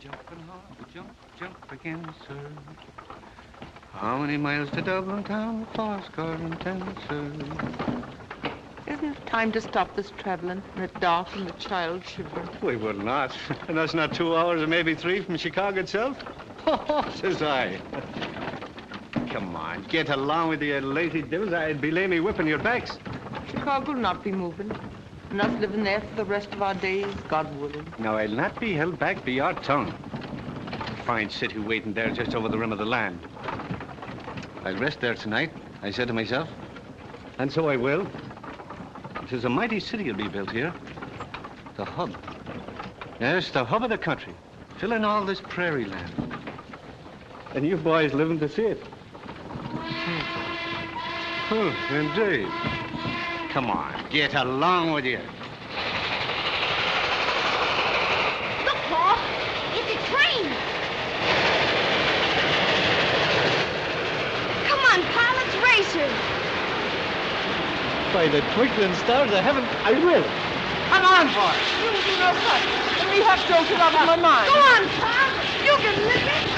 Jumping hard, jump again, sir. How many miles to Dublin town, fourscore and 10, sir? Isn't it time to stop this traveling? And it's dark and the child shivering. We will not. And that's not 2 hours or maybe 3 from Chicago itself. Oh, says I. Come on, get along with you lazy devils. I'd belay me whipping your backs. Chicago will not be moving. And us living there for the rest of our days, God willing. Now, I'll not be held back by your tongue. Fine city waiting there just over the rim of the land. I'll rest there tonight, I said to myself. And so I will. There's a mighty city will be built here. The hub. Yes, the hub of the country. Filling all this prairie land. And you boys living to see it. Oh, indeed. Come on, get along with you. Look, Pa, it's a train. Come on, Pa, let's race her. By the twinkling stars of heaven, I will. Come on, boys. You do no such. And we have jolted out of my mind. Go on, Pa. You can lick it.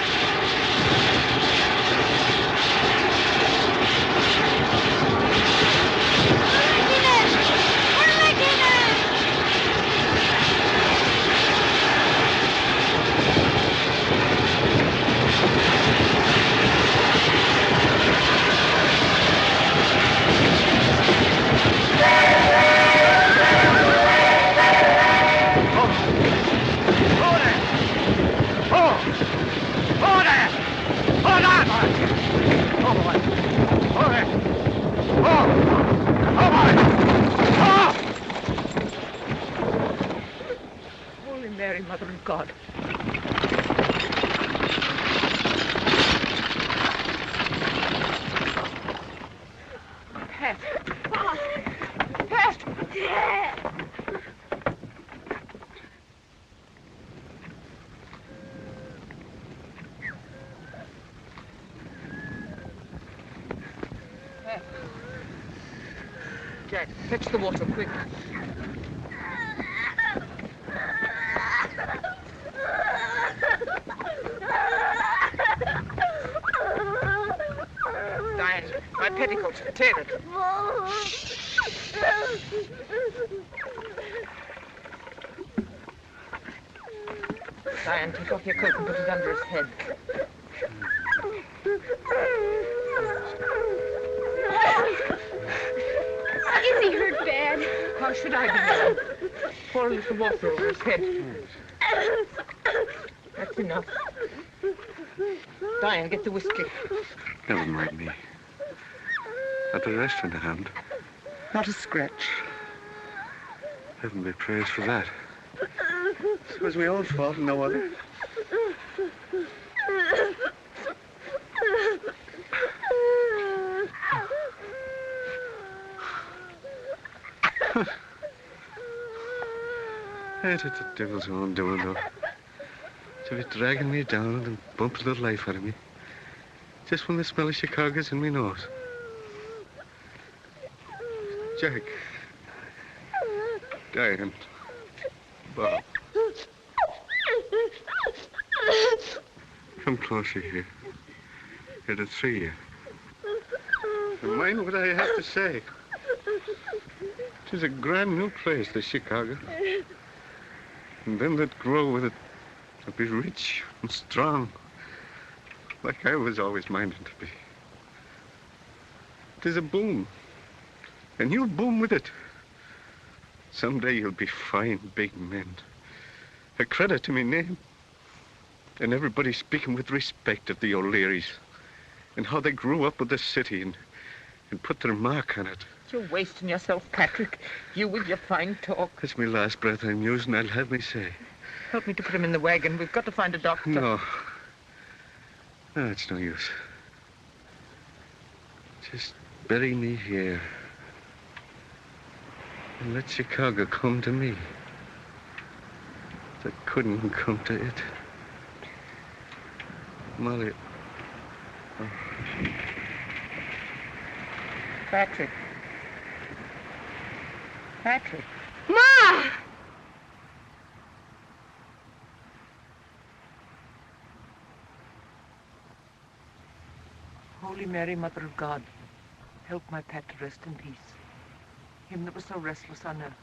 Holy Mary, Mother of God. Pat. Pat. Jack, fetch the water, quick. Diane, my petticoat, tear it. Diane, take off your coat and put it under his head. Is he hurt bad? How should I be? Pour a little water over his head. That's enough. Diane, get the whiskey. Never mind me. Got the rest in the hand. Not a scratch. Heaven be praised for that. Suppose we all fought and no other. Ain't it the devil's own doing, though? To be dragging me down and bumping the life out of me. Just when the smell of Chicago's in me nose. Jack. Diane. Bob. Come closer here. Here, the three of you. And mind what I have to say. It's a grand new place, this Chicago. And them that grow with it will be rich and strong, like I was always minded to be. There's a boom, and you'll boom with it. Someday you'll be fine, big men. A credit to me name. And everybody speaking with respect of the O'Learys and how they grew up with the city and put their mark on it. You're wasting yourself, Patrick. You with your fine talk. That's my last breath I'm using, I'll have me say. Help me to put him in the wagon. We've got to find a doctor. No. No, it's no use. Just bury me here. And let Chicago come to me. That couldn't come to it. Molly. Oh. Patrick. Patrick. Ma! Holy Mary, Mother of God, help my pet to rest in peace. Him that was so restless on earth.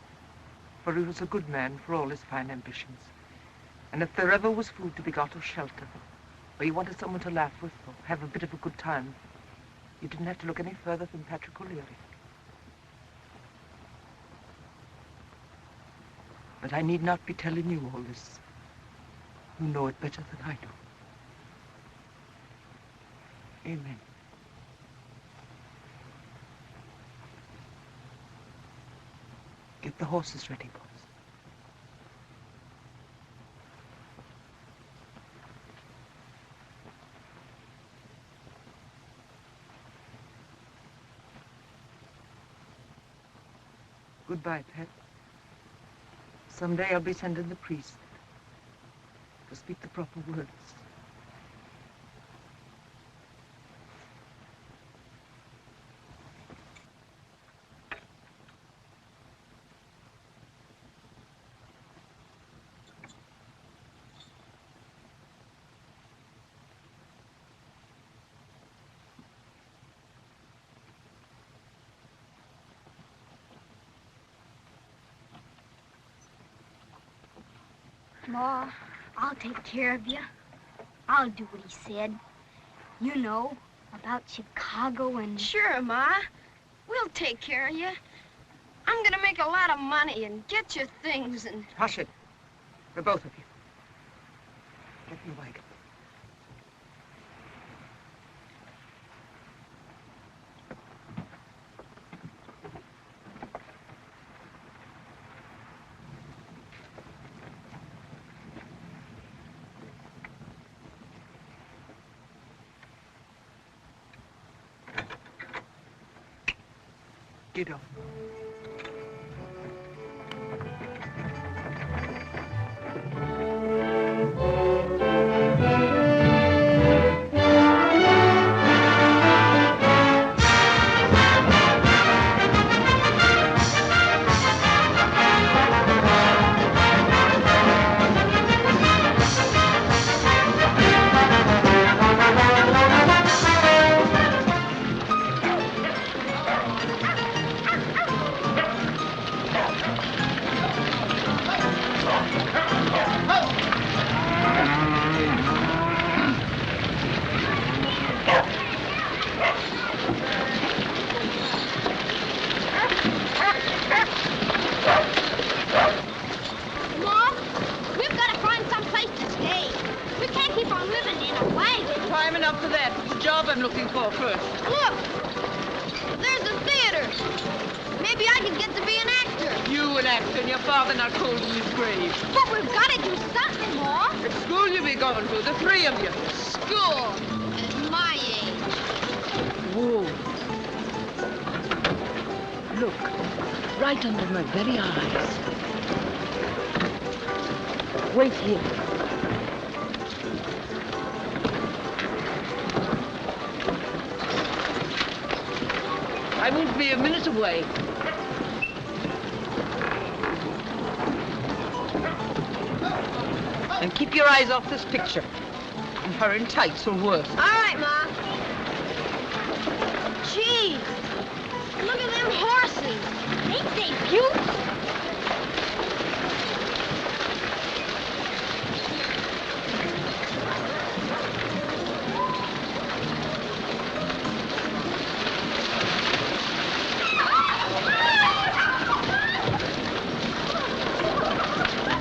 For he was a good man for all his fine ambitions. And if there ever was food to be got or shelter, or you wanted someone to laugh with or have a bit of a good time, you didn't have to look any further than Patrick O'Leary. But I need not be telling you all this. You know it better than I do. Amen. Get the horses ready, boys. Goodbye, pet. Someday I'll be sending the priest to speak the proper words. Ma, I'll take care of you. I'll do what he said. You know, about Chicago and... Sure, Ma. We'll take care of you. I'm gonna make a lot of money and get you things and... Hush it. For both of you. Get in the wagon. Get up. Under my very eyes. Wait here. I won't be a minute away. And keep your eyes off this picture. And her in tights or worse. All right, Ma. Gee, look at them horses. Ain't they beautiful?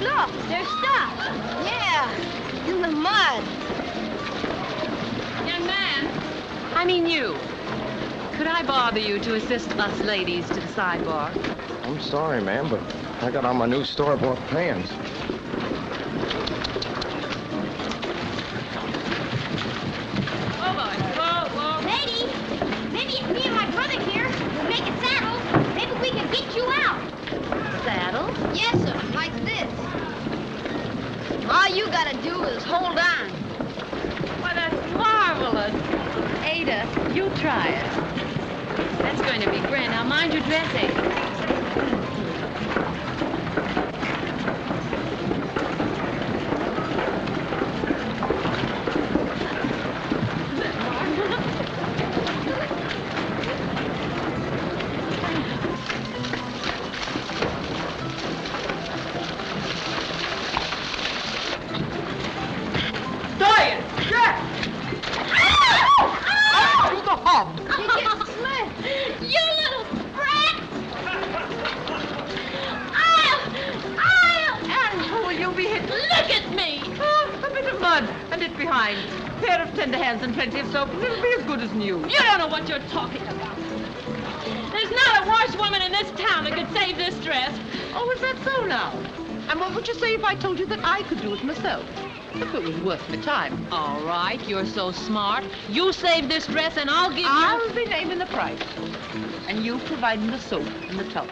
Look, they're stuck. Yeah, in the mud. Young man, I mean you. Could I bother you to assist us ladies to the sidebar? I'm sorry, ma'am, but I got on my new store-bought pants. Whoa, boy. Whoa. Lady, maybe if me and my brother here will make a saddle, maybe we can get you out. Saddle? Yes, sir, like this. All you gotta do is hold on. Why, that's marvelous. Ada, you try it. That's going to be grand. Now, mind your dressing. mind. Pair of tender hands and plenty of soap, and it'll be as good as new. You don't know what you're talking about. There's not a washwoman in this town that could save this dress. Oh, is that so now? And what would you say if I told you that I could do it myself? If it was worth my time. All right, you're so smart. You save this dress and I'll give you... I'll be naming the price. And you providing the soap and the towel.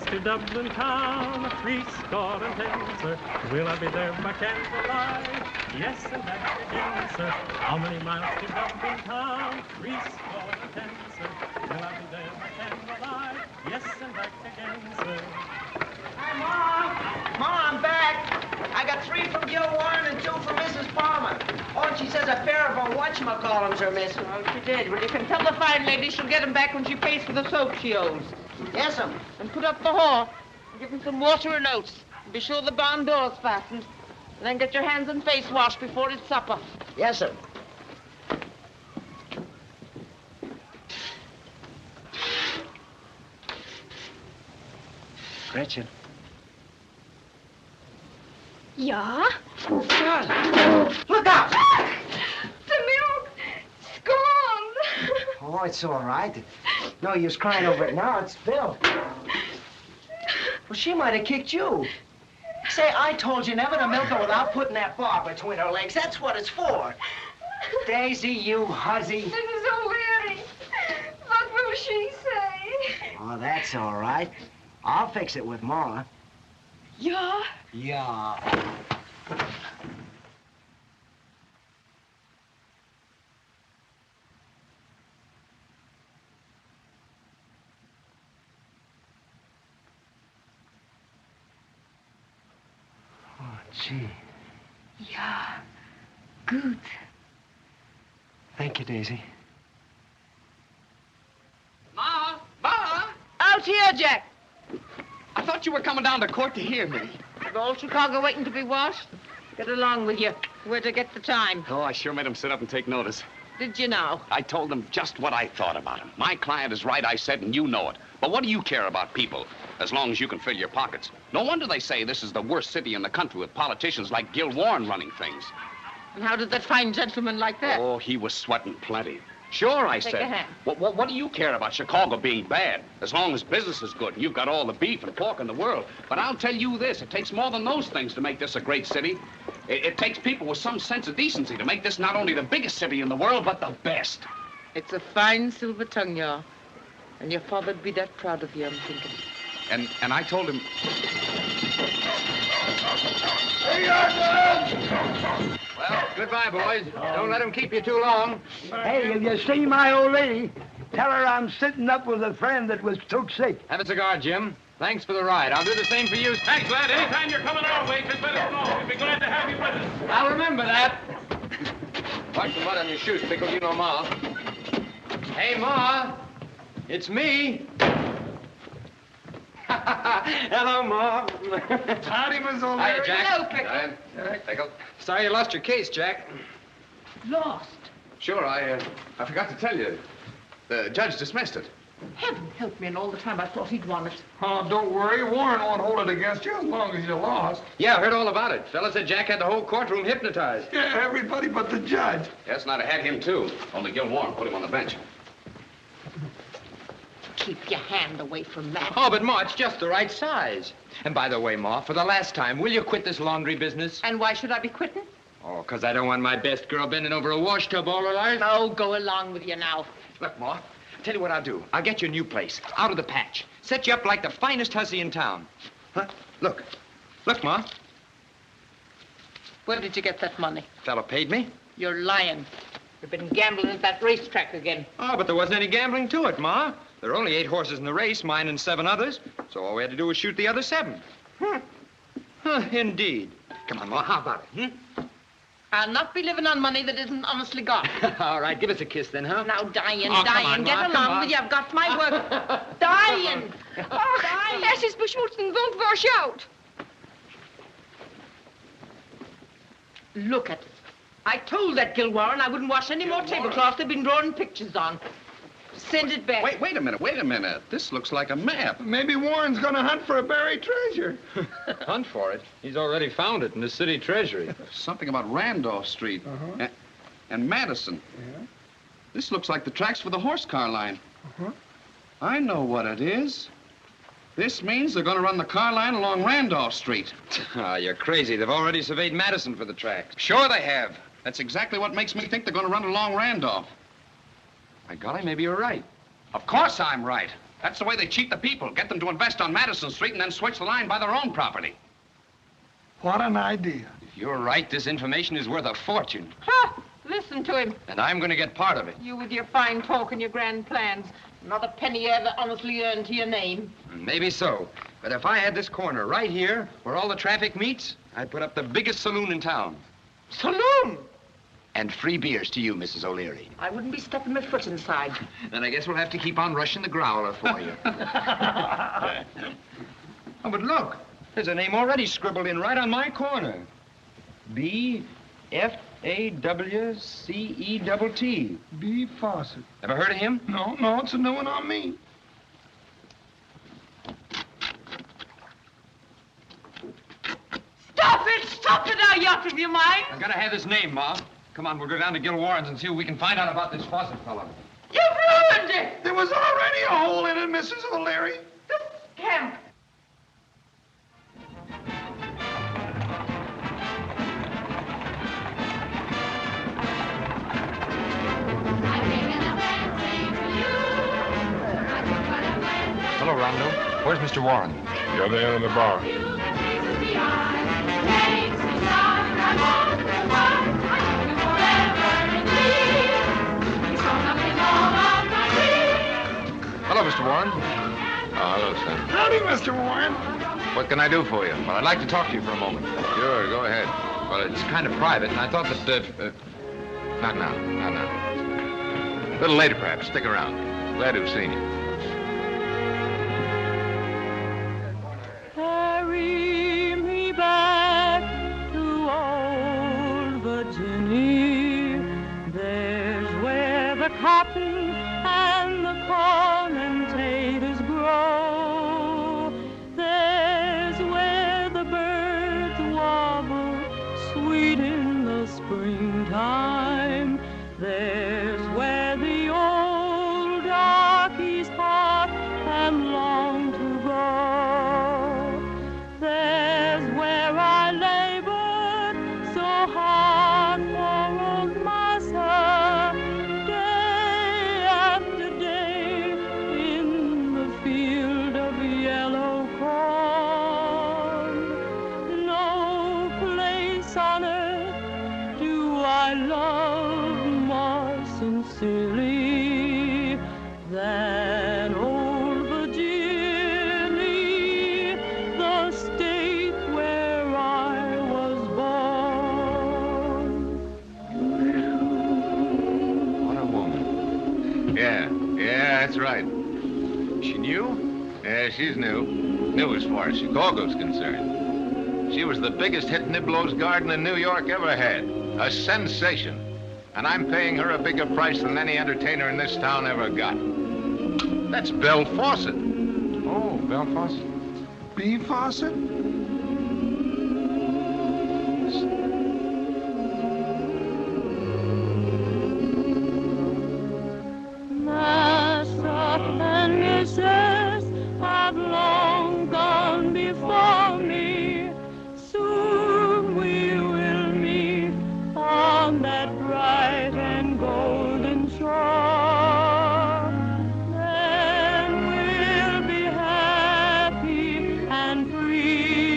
To Dublin town, 70 and 10, sir. Will I be there by candlelight? Yes, and back again, sir. How many miles to Dublin town? 70 and 10, sir. Will I be there by candlelight? Yes, and back again, sir. Hi, Mom. Mom, I'm back. I got 3 from Gil Warren and 2 from Mrs. Palmer. Oh, and she says a pair of her whatchamacallums are missing. Oh, she did. Well, you can tell the fine lady she'll get them back when she pays for the soap she owes. Yes'm. And put up the hall. Give them some water and oats. Be sure the barn door's fastened. And then get your hands and face washed before it's supper. Yes'm. Gretchen. Yeah? Look out! The milk! It's gone! Oh, it's all right. No use crying over it now. It's spilled. Well, she might have kicked you. Say, I told you never to milk her without putting that bar between her legs. That's what it's for. Daisy, you hussy. Mrs. O'Leary, what will she say? Oh, that's all right. I'll fix it with Ma. Yeah? Yeah. Oh, gee. Yeah. Good. Thank you, Daisy. Ma! Ma! Out here, Jack. I thought you were coming down to court to hear me. The old Chicago waiting to be washed? Get along with you. Where to get the time? Oh, I sure made him sit up and take notice. Did you now? I told him just what I thought about him. My client is right, I said, and you know it. But what do you care about people, as long as you can fill your pockets? No wonder they say this is the worst city in the country with politicians like Gil Warren running things. And how did that fine gentleman like that? Oh, he was sweating plenty. Sure, I Take a said. hand. What do you care about Chicago being bad? As long as business is good and you've got all the beef and pork in the world. But I'll tell you this, it takes more than those things to make this a great city. It takes people with some sense of decency to make this not only the biggest city in the world, but the best. It's a fine silver tongue, y'all. And your father'd be that proud of you, I'm thinking. And I told him... Well, goodbye, boys. Don't let him keep you too long. Hey, if you see my old lady, tell her I'm sitting up with a friend that was took sick. Have a cigar, Jim. Thanks for the ride. I'll do the same for you. Thanks, lad. Anytime you're coming our way, just let us know. We'd be glad to have you with us. I'll remember that. Watch the mud on your shoes, Pickle. You know Ma. Hey, Ma. It's me. Hello, Ma. Howdy, Miss O'Leary. Hiya, Jack. Hello, Pickle. Pickle. Sorry you lost your case, Jack. Lost. Sure, I forgot to tell you. The judge dismissed it. Heaven help me, and all the time I thought he'd won it. Oh, don't worry. Warren won't hold it against you as long as you lost. Yeah, I heard all about it. Fella said Jack had the whole courtroom hypnotized. Yeah, everybody but the judge. Yes, and I'd have had him, too. Only Gil Warren put him on the bench. Keep your hand away from that. Oh, but Ma, it's just the right size. And by the way, Ma, for the last time, will you quit this laundry business? And why should I be quitting? Oh, 'cause I don't want my best girl bending over a wash tub all her life. Oh, go along with you now. Look, Ma, tell you what I'll do. I'll get you a new place, out of the patch. Set you up like the finest hussy in town. Huh? Look. Look, Ma. Where did you get that money? Fella paid me. You're lying. You've been gambling at that racetrack again. Oh, but there wasn't any gambling to it, Ma. There are only 8 horses in the race, mine and 7 others. So all we had to do was shoot the other 7. Huh, indeed. Come on, Ma, how about it, I'll not be living on money that isn't honestly got. All right, give us a kiss then, huh? Now, Diane, Oh, come Diane, on, get Ma, come along on. with you. I've got my work. Diane! Oh, Mrs. Busch won't wash out. Look at it. I told that Gilwarren I wouldn't wash any more tablecloths they've been drawing pictures on. Send it back. Wait a minute. This looks like a map. Maybe Warren's gonna hunt for a buried treasure. Hunt for it. He's already found it in the city treasury. Something about Randolph Street and Madison. Yeah. This looks like the tracks for the horse car line. Uh-huh. I know what it is. This means they're going to run the car line along Randolph Street. Ah, you're crazy. They've already surveyed Madison for the tracks. Sure they have. That's exactly what makes me think they're going to run along Randolph. My golly, maybe you're right. Of course I'm right. That's the way they cheat the people. Get them to invest on Madison Street and then switch the line by their own property. What an idea. If you're right, this information is worth a fortune. Ha! Listen to him. And I'm going to get part of it. You with your fine talk and your grand plans. Not a penny ever honestly earned to your name. Maybe so. But if I had this corner right here, where all the traffic meets, I'd put up the biggest saloon in town. Saloon! And free beers to you, Mrs. O'Leary. I wouldn't be stepping my foot inside. Then I guess we'll have to keep on rushing the growler for you. Oh, but look, there's a name already scribbled in right on my corner. B-F-A-W-C-E-T-T. B. Fawcett. Ever heard of him? No, it's a new one on me. Stop it, are you out of your mind? I've got to have his name, Ma. Come on, we'll go down to Gil Warren's and see what we can find out about this Fawcett fellow. You've ruined it! There was already a hole in it, Mrs. O'Leary. This camp. Hello, Rondo. Where's Mr. Warren? The other end of the bar. Hello, Mr. Warren. Oh, hello, son. Howdy, Mr. Warren. What can I do for you? Well, I'd like to talk to you for a moment. Sure, go ahead. Well, it's kind of private, and I thought that, not now. A little later, perhaps. Stick around. Glad to have seen you. Carry me back to old Virginia. There's where the cotton and the corn and taters grow. There's where the birds warble sweet in the springtime. There's where the old darkies thought and longed to go. There's where I labored so hard for old Massa, day after day in the field of yellow corn. No place on earth do I love more sincerely than old Virginia, the state where I was born. What a woman. Yeah, that's right. She new? Yeah, she's new. New as far as Chicago's concerned. She was the biggest hit Niblo's Garden in New York ever had. A sensation. And I'm paying her a bigger price than any entertainer in this town ever got. That's Belle Fawcett. Oh, Belle Fawcett. B. Fawcett? Master and Mrs. have long gone before me. Soon we will meet on that bright and golden shore. Then we'll be happy and free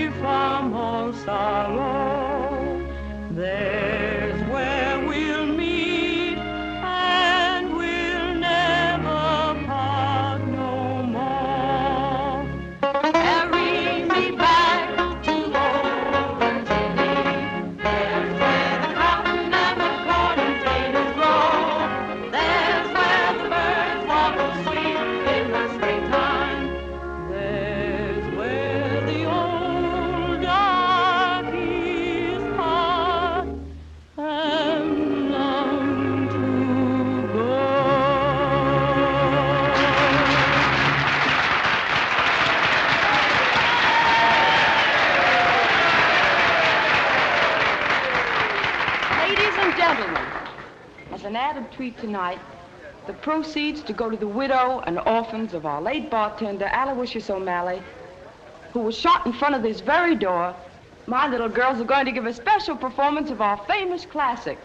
treat tonight, the proceeds to go to the widow and orphans of our late bartender, Aloysius O'Malley, who was shot in front of this very door. My little girls are going to give a special performance of our famous classic,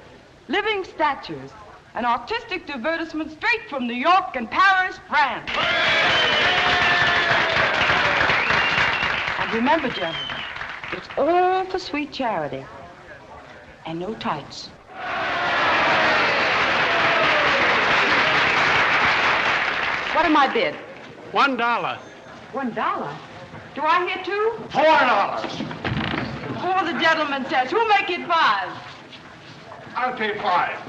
Living Statues, an artistic divertisement straight from New York and Paris, France. And remember, gentlemen, it's all for sweet charity and no tights. What am I bid? $1. $1? Do I hear two? $4. Four, the gentleman says. Who'll make it 5? I'll pay 5.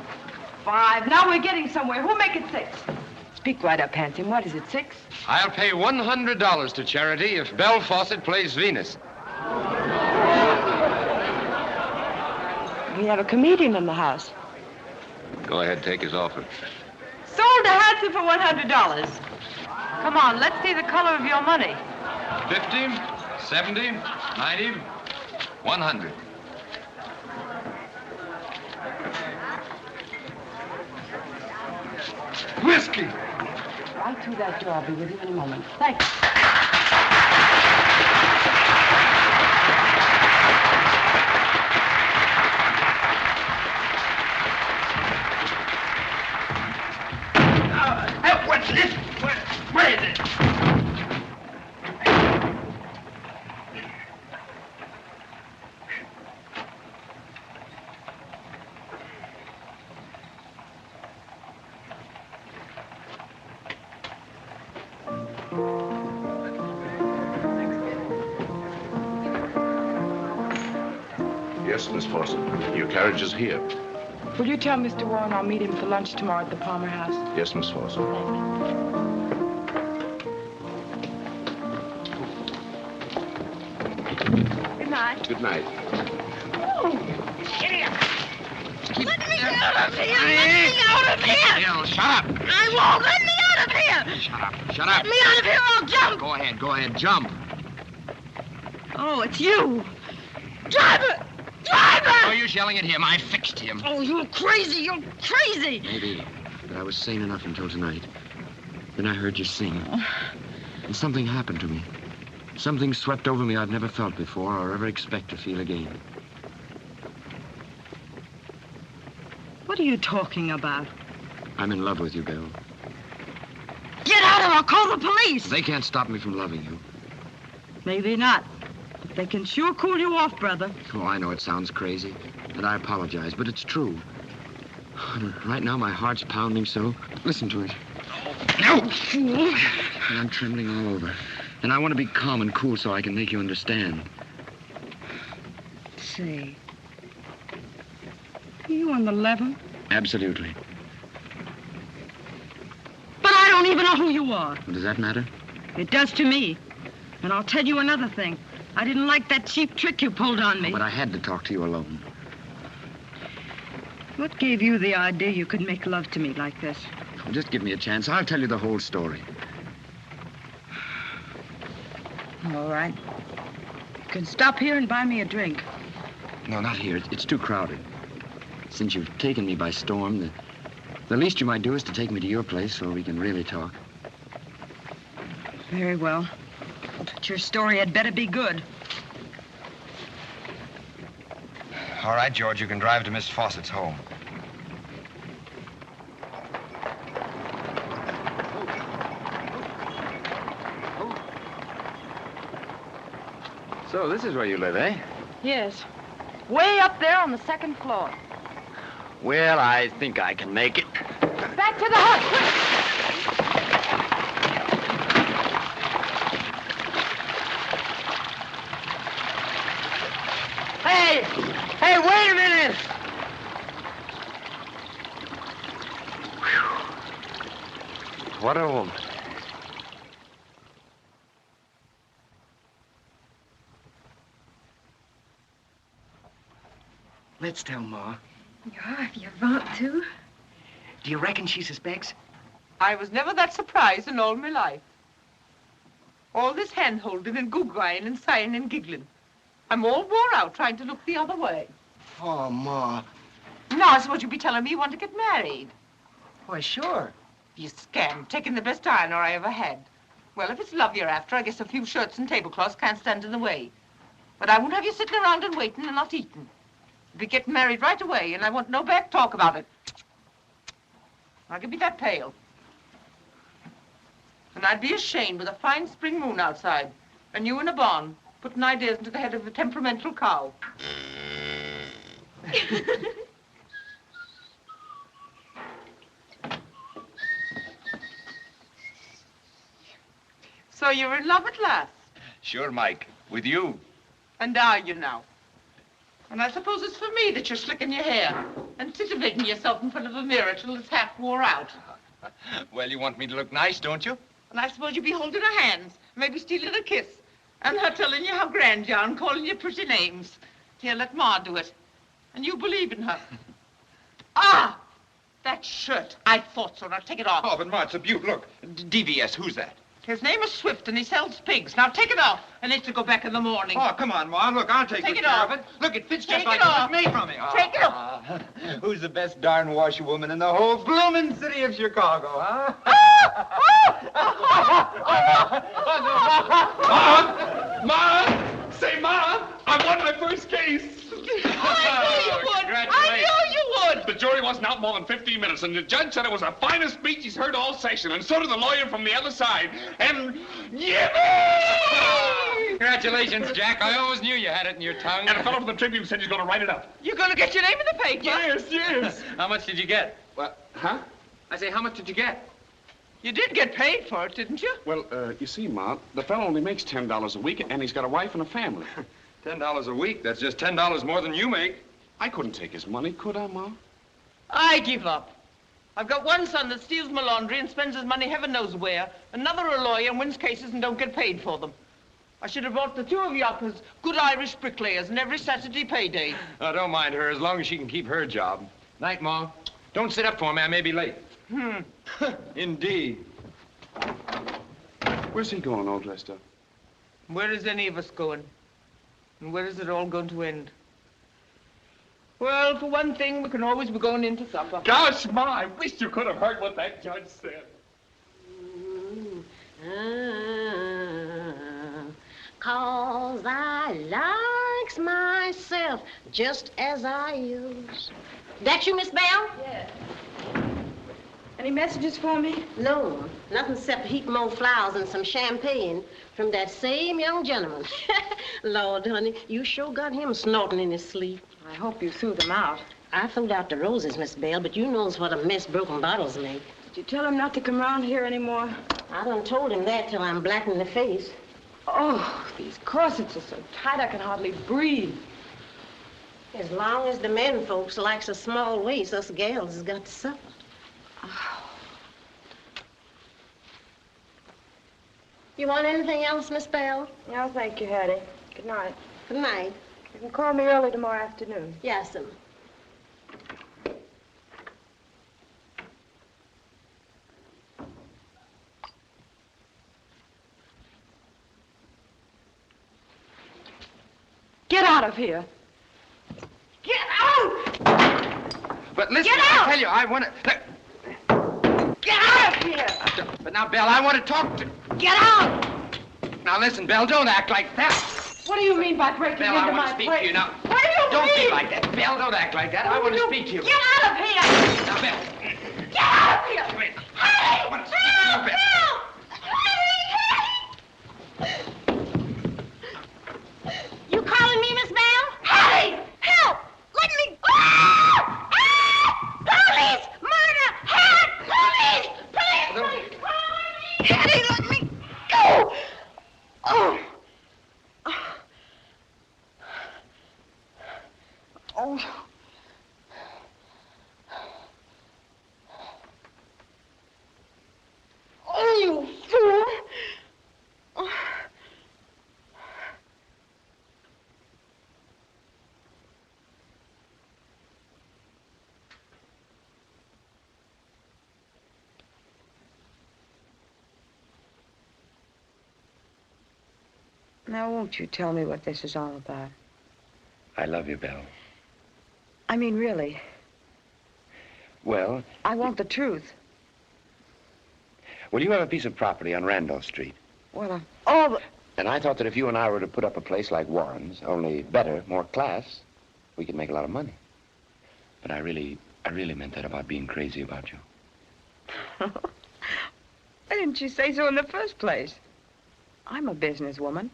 5. Now we're getting somewhere. Who'll make it 6? Speak right up, Hanson. What is it, 6? I'll pay $100 to charity if Belle Fawcett plays Venus. We have a comedian in the house. Go ahead, take his offer. Sold to Hanson for $100. Come on, let's see the color of your money. 50, 70, 90, 100. Whiskey. Right through that door. I'll be with you in a moment. Thanks. What's this? Where is it? Yes, Miss Fawcett. Your carriage is here. Will you tell Mr. Warren I'll meet him for lunch tomorrow at the Palmer House? Yes, Miss Fawcett. Good night. Good night. Oh, idiot! Let me out of here! Let me out of here! Bill, shut up! I won't! Let me out of here! Shut up. Shut up. Let me out of here or I'll jump! Go ahead, jump. Oh, it's you! Driver! Driver! No use yelling at him. I fixed him. Oh, you're crazy! You're crazy! Maybe, but I was sane enough until tonight. Then I heard you sing. And something happened to me. Something swept over me I'd never felt before or ever expect to feel again. What are you talking about? I'm in love with you, Bill. Get out or I'll call the police! They can't stop me from loving you. Maybe not. But they can sure cool you off, brother. Oh, I know it sounds crazy, and I apologize, but it's true. Right now, my heart's pounding so. Listen to it. No, fool! And I'm trembling all over. And I want to be calm and cool so I can make you understand. Say, are you on the level? Absolutely. But I don't even know who you are. Well, does that matter? It does to me. And I'll tell you another thing. I didn't like that cheap trick you pulled on me. But I had to talk to you alone. What gave you the idea you could make love to me like this? Well, just give me a chance. I'll tell you the whole story. All right. You can stop here and buy me a drink. No, not here. It's too crowded. Since you've taken me by storm, the least you might do is to take me to your place so we can really talk. Very well. But your story had better be good. All right, George, you can drive to Miss Fawcett's home. So this is where you live, eh? Yes. Way up there on the 2nd floor. Well, I think I can make it. Back to the hut, quick! Hey, wait a minute! Whew. What a woman. Let's tell Ma. Yeah, if you want to. Do you reckon she suspects? I was never that surprised in all my life. All this hand-holding and googlying and sighing and giggling. I'm all wore out trying to look the other way. Oh, Ma. Now, I suppose you'd be telling me you want to get married. Why, sure. You scam, taking the best ironer I ever had. Well, if it's love you're after, I guess a few shirts and tablecloths can't stand in the way. But I won't have you sitting around and waiting and not eating. We'll be getting married right away, and I want no back talk about it. Now, give me that pail. And I'd be ashamed with a fine spring moon outside, and you in a barn, putting ideas into the head of a temperamental cow. So you're in love at last? Sure, Mike. With you. And are you now? And I suppose it's for me that you're slicking your hair and titivating yourself in front of a mirror till it's half wore out. Well, you want me to look nice, don't you? And I suppose you'd be holding her hands, maybe stealing a kiss, and her telling you how grand you are and calling you pretty names. Here, let Ma do it. And you believe in her. Ah! That shirt. I thought so. Now take it off. Oh, but Ma, it's a beaut. Look, DVS, who's that? His name is Swift, and he sells pigs. Now take it off. I need to go back in the morning. Oh, come on, Ma. Look, I'll take it good care off. of it. Look, it fits Take just like it off. it was made from me. Take it off. Who's the best darn washerwoman in the whole bloomin' city of Chicago, huh? Ma! Say, Ma! I won my first case! I knew you would! I knew you would! The jury wasn't out more than 15 minutes, and the judge said it was the finest speech he's heard all session, and so did the lawyer from the other side. And yippee! Congratulations, Jack. I always knew you had it in your tongue. And a fellow from the Tribune said he's going to write it up. You're going to get your name in the paper? Yes. How much did you get? What? Huh? I say, how much did you get? You did get paid for it, didn't you? Well, you see, Ma, the fellow only makes $10 a week, and he's got a wife and a family. $10 a week? That's just $10 more than you make. I couldn't take his money, could I, Ma? I give up. I've got one son that steals my laundry and spends his money heaven knows where. Another a lawyer and wins cases and don't get paid for them. I should have brought the two of you up as good Irish bricklayers and every Saturday payday. Oh, don't mind her, as long as she can keep her job. Night, Ma. Don't sit up for me. I may be late. Indeed. Where's he going, all dressed up? Where is any of us going? And where is it all going to end? Well, for one thing, we can always be going into supper. Gosh, Ma, I wish you could have heard what that judge said. 'Cause I likes myself just as I use. That you, Miss Bell? Yes. Any messages for me? No, nothing except a heap more flowers and some champagne from that same young gentleman. Lord, honey, you sure got him snorting in his sleep. I hope you threw them out. I throwed out the roses, Miss Bell, but you knows what a mess broken bottles make. Did you tell him not to come around here anymore? I done told him that till I'm black in the face. Oh, these corsets are so tight I can hardly breathe. As long as the men folks likes a small waist, us gals has got to suffer. You want anything else, Miss Bell? No, thank you, Hattie. Good night. Good night. You can call me early tomorrow afternoon. Yes'm. Get out of here. Get out! But listen, Get out! I tell you, I want to... Get out of here! But now, Belle, I want to talk to... Get out! Now, listen, Belle, don't act like that. What do you mean by breaking Belle, into I want my to speak place? to you now. What do you Don't mean? be like that. Belle, don't act like that. I want to speak to you. Get out of here! Now, Belle. Get out of here! Wait. Hey! I want to speak to you, Belle. You calling me, Miss Bell? Hey! Help! Let me... Ah! Ah! Police! Murder! Help! Police! Police! Police! Hattie, let me go! Oh! Oh. Oh, you fool! Oh. Now, won't you tell me what this is all about? I love you, Belle. I mean, really. Well? I want the truth. Well, you have a piece of property on Randolph Street. Well, all the... And I thought that if you and I were to put up a place like Warren's, only better, more class, we could make a lot of money. But I really meant that about being crazy about you. Why didn't you say so in the first place? I'm a businesswoman.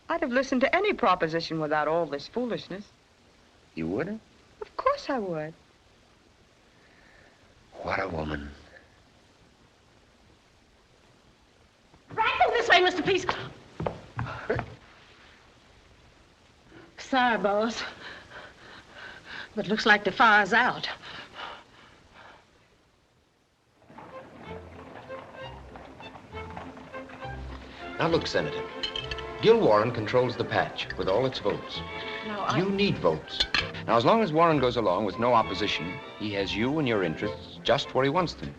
I'd have listened to any proposition without all this foolishness. You would? Of course I would. What a woman. Right this way, Mr. Peace. Sorry, boss. But looks like the fire's out. Now look, Senator. Gil Warren controls the patch with all its votes. No, You need votes. Now, as long as Warren goes along with no opposition, he has you and your interests just where he wants them.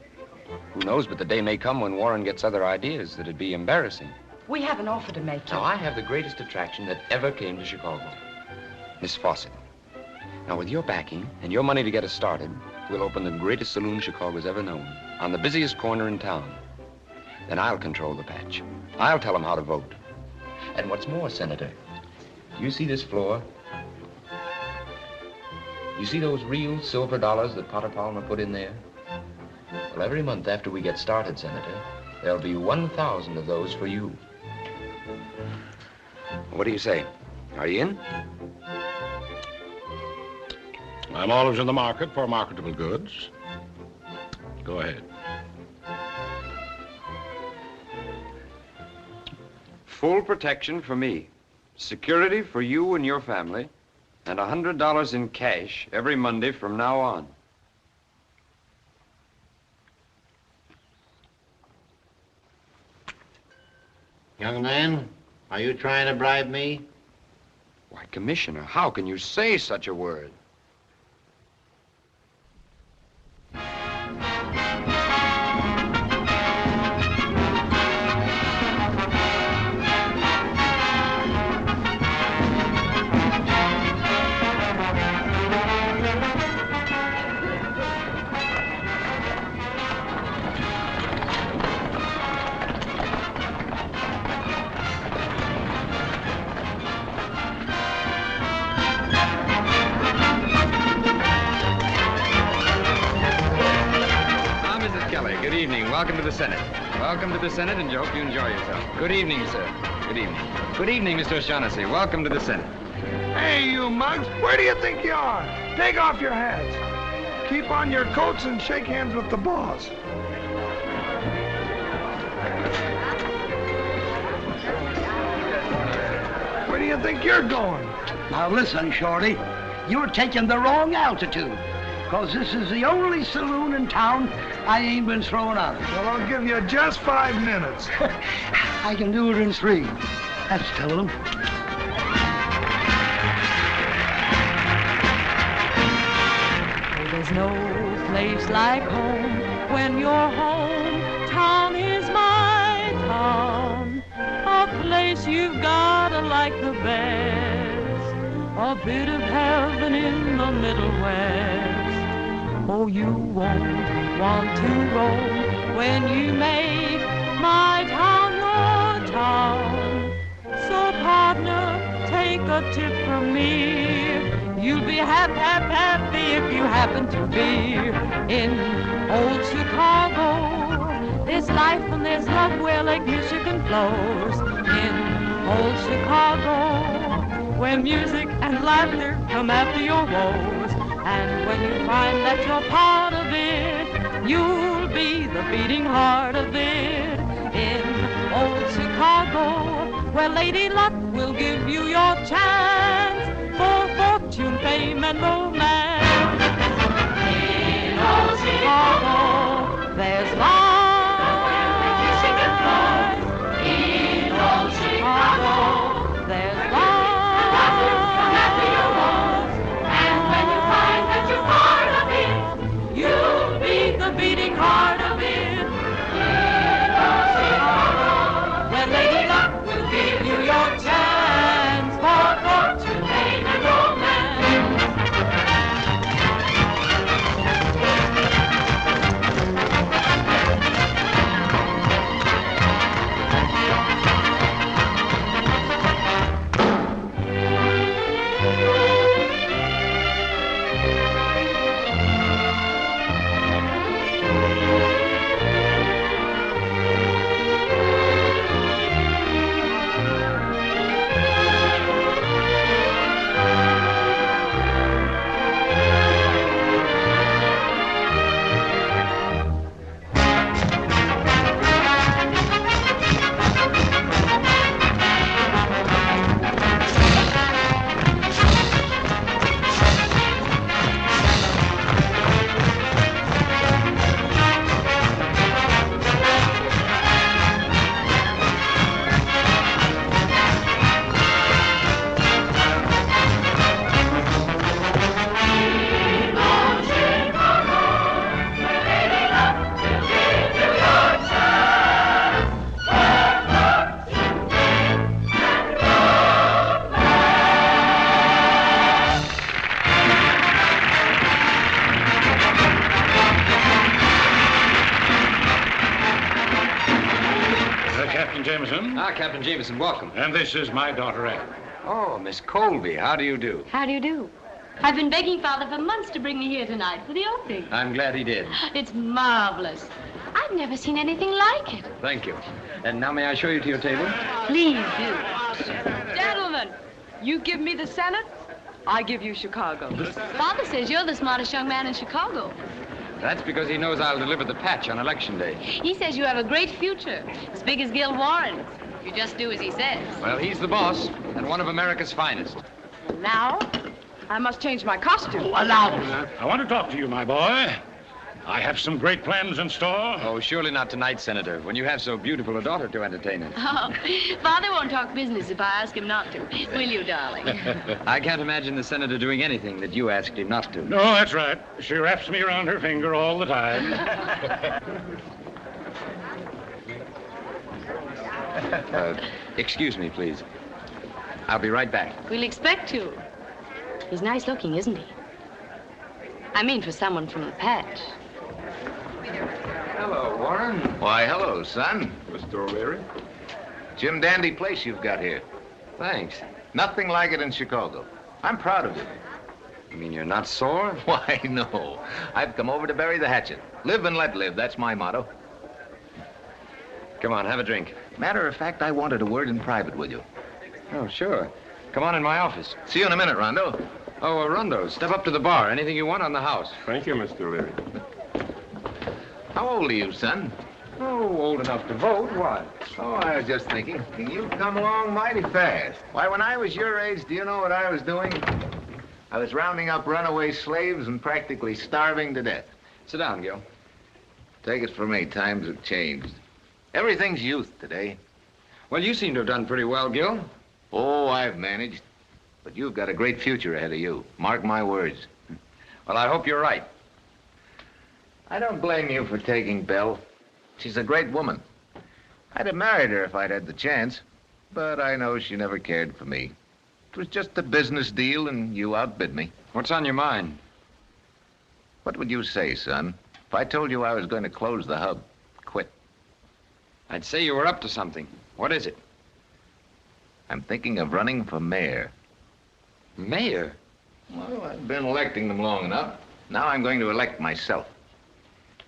Who knows, but the day may come when Warren gets other ideas that'd be embarrassing. We have an offer to make you. Now, I have the greatest attraction that ever came to Chicago. Miss Fawcett. Now, with your backing and your money to get us started, we'll open the greatest saloon Chicago's ever known, on the busiest corner in town. Then I'll control the patch. I'll tell them how to vote. And what's more, Senator, you see this floor? You see those real silver dollars that Potter Palmer put in there? Well, every month after we get started, Senator, there'll be 1,000 of those for you. What do you say? Are you in? I'm always in the market for marketable goods. Go ahead. Full protection for me, security for you and your family, and $100 in cash every Monday from now on. Young man, are you trying to bribe me? Why, Commissioner, how can you say such a word? Welcome to the Senate. Welcome to the Senate, and hope you enjoy yourself. Good evening, sir. Good evening. Good evening, Mr. O'Shaughnessy. Welcome to the Senate. Hey, you mugs, where do you think you are? Take off your hats. Keep on your coats and shake hands with the boss. Where do you think you're going? Now listen, Shorty, you're taking the wrong altitude. Because this is the only saloon in town I ain't been thrown out of. Well, I'll give you just 5 minutes. I can do it in 3. That's telling them. There's no place like home when your hometown is my town. A place you've gotta like the best. A bit of heaven in the Middle West. Oh, you won't want to roam when you make my town your town. So, partner, take a tip from me. You'll be happy if you happen to be in old Chicago. There's life and there's love where Lake Michigan flows. In old Chicago, where music and laughter come after your woes. And when you find that you're part of it, you'll be the beating heart of it. In old Chicago, where Lady Luck will give you your chance for fortune, fame, and romance. In old Chicago, there's life. In old Chicago, there's life. Beating heart of it. Where Lady Luck will give you your chance for fortune, fame, and romance. Captain Jameson. Ah, Captain Jameson, welcome. And this is my daughter, Anne. Oh, Miss Colby, how do you do? How do you do? I've been begging Father for months to bring me here tonight for the opening. I'm glad he did. It's marvelous. I've never seen anything like it. Thank you. And now may I show you to your table? Please do. Gentlemen, you give me the Senate, I give you Chicago. Father says you're the smartest young man in Chicago. That's because he knows I'll deliver the patch on Election Day. He says you have a great future, as big as Gil Warren's. If you just do as he says. Well, he's the boss, and one of America's finest. Now, I must change my costume. Allow me. I want to talk to you, my boy. I have some great plans in store. Oh, surely not tonight, Senator, when you have so beautiful a daughter to entertain us. Oh, Father won't talk business if I ask him not to. Will you, darling? I can't imagine the Senator doing anything that you asked him not to. No, that's right. She wraps me around her finger all the time. Excuse me, please. I'll be right back. We'll expect you. He's nice looking, isn't he? I mean, for someone from the patch. Hello, Warren. Why, hello, son. Mr. O'Leary. Jim Dandy place you've got here. Thanks. Nothing like it in Chicago. I'm proud of you. You mean you're not sore? Why, no. I've come over to bury the hatchet. Live and let live, that's my motto. Come on, have a drink. Matter of fact, I wanted a word in private with you. Oh, sure. Come on in my office. See you in a minute, Rondo. Oh, Rondo, step up to the bar. Anything you want on the house. Thank you, Mr. O'Leary. How old are you, son? Oh, old enough to vote. What? Oh, I was just thinking. You've come along mighty fast. Why, when I was your age, do you know what I was doing? I was rounding up runaway slaves and practically starving to death. Sit down, Gil. Take it from me, times have changed. Everything's youth today. Well, you seem to have done pretty well, Gil. Oh, I've managed. But you've got a great future ahead of you. Mark my words. Well, I hope you're right. I don't blame you for taking Belle. She's a great woman. I'd have married her if I'd had the chance. But I know she never cared for me. It was just a business deal, and you outbid me. What's on your mind? What would you say, son, if I told you I was going to close the hub? Quit. I'd say you were up to something. What is it? I'm thinking of running for mayor. Mayor? Well, I've been electing them long enough. Now I'm going to elect myself.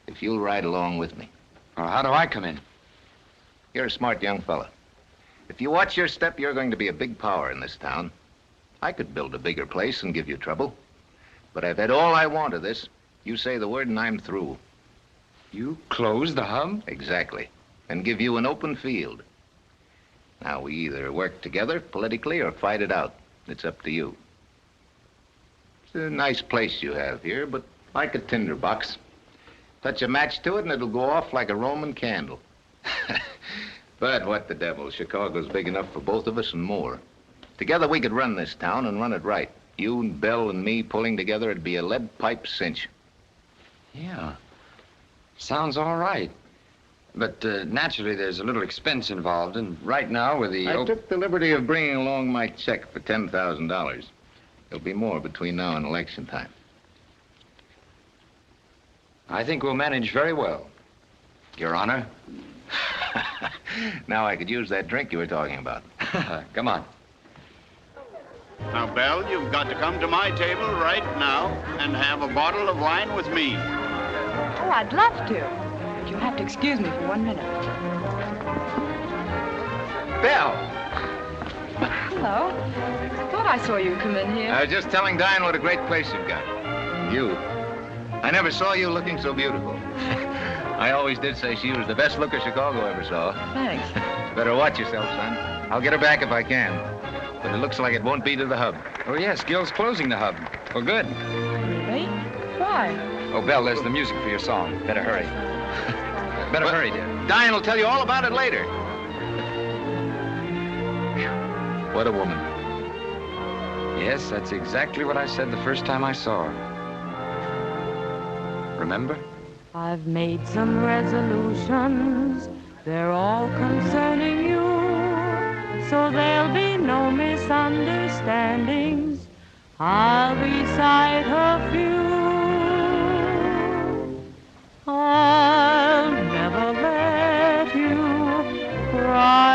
If you'll ride along with me. Well, how do I come in? You're a smart young fella. If you watch your step, you're going to be a big power in this town. I could build a bigger place and give you trouble. But I've had all I want of this. You say the word and I'm through. You close the hub? Exactly. And give you an open field. Now, we either work together politically or fight it out. It's up to you. It's a nice place you have here, but like a tinderbox. Touch a match to it and it'll go off like a Roman candle. But what the devil, Chicago's big enough for both of us and more. Together we could run this town and run it right. You and Belle and me pulling together, it'd be a lead pipe cinch. Yeah. Sounds all right. But naturally, there's a little expense involved, and right now with the... I took the liberty of bringing along my check for $10,000. There'll be more between now and election time. I think we'll manage very well, Your Honor. Now I could use that drink you were talking about. Come on. Now, Belle, you've got to come to my table right now and have a bottle of wine with me. Oh, I'd love to. But you'll have to excuse me for 1 minute. Belle! Hello. Thought I saw you come in here. I was just telling Diane what a great place you've got. You. I never saw you looking so beautiful. I always did say she was the best looker Chicago ever saw. Thanks. Better watch yourself, son. I'll get her back if I can. But it looks like it won't be to the hub. Oh, yes, Gil's closing the hub. Well, good. Really? Why? Oh, Belle, there's the music for your song. Better hurry. Better hurry, dear. Diane will tell you all about it later. What a woman. Yes, that's exactly what I said the first time I saw her. Remember? I've made some resolutions, they're all concerning you, so there'll be no misunderstandings. I'll recite a few. I'll never let you cry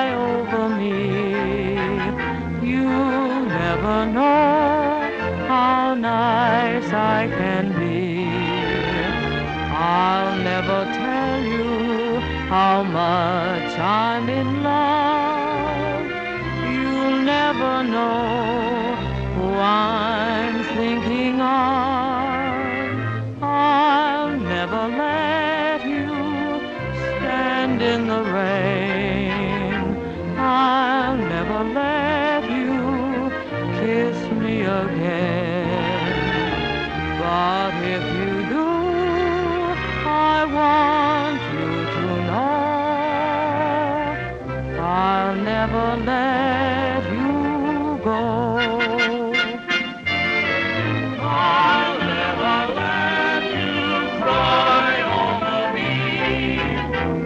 how much I'm in love. You'll never know who I'm thinking of. I'll never let you stand in the rain. I'll never let you kiss me again. But if you do, I want you to know I'll never let you go. I'll never let you cry over me.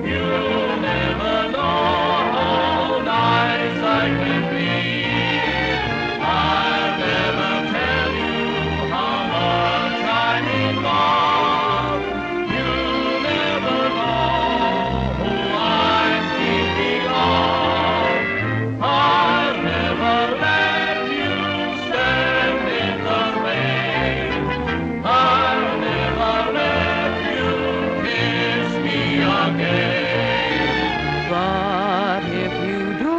You'll never know how nice I can be. I'll never tell you how much I'm in love. You'll never know who I'm thinking of. I'll never let you stand in the rain. I'll never let you kiss me again. But if you do,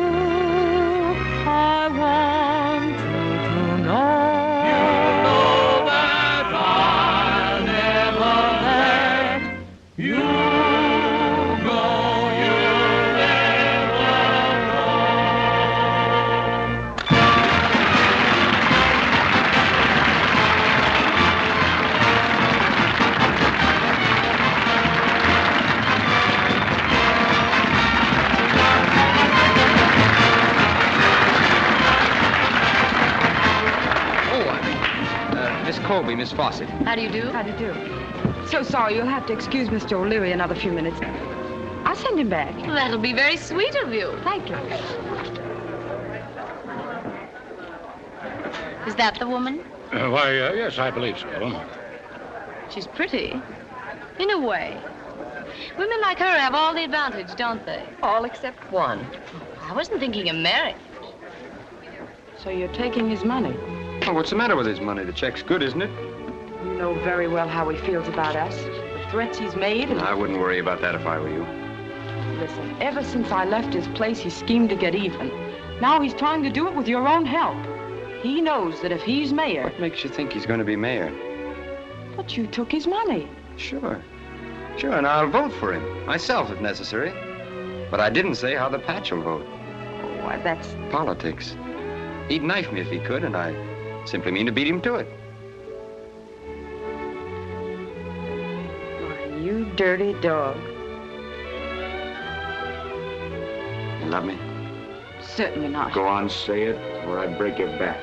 I want you to know. You know that I'll never let you go. You'll never Miss Colby, Miss Fawcett. How do you do? How do you do? So sorry, you'll have to excuse Mr. O'Leary another few minutes. I'll send him back. Well, that'll be very sweet of you. Thank you. Is that the woman? Why, yes, I believe so. She's pretty. In a way. Women like her have all the advantage, don't they? All except one. I wasn't thinking of marriage. So you're taking his money? Oh, what's the matter with his money? The check's good, isn't it? You know very well how he feels about us. The threats he's made and... I wouldn't worry about that if I were you. Listen, ever since I left his place, he schemed to get even. Now he's trying to do it with your own help. He knows that if he's mayor... What makes you think he's going to be mayor? But you took his money. Sure. Sure, and I'll vote for him. Myself, if necessary. But I didn't say how the patch will vote. Oh, why, that's... Politics. He'd knife me if he could, and I simply mean to beat him to it. Why, you dirty dog. You love me? Certainly not. Go on, say it, or I break your back.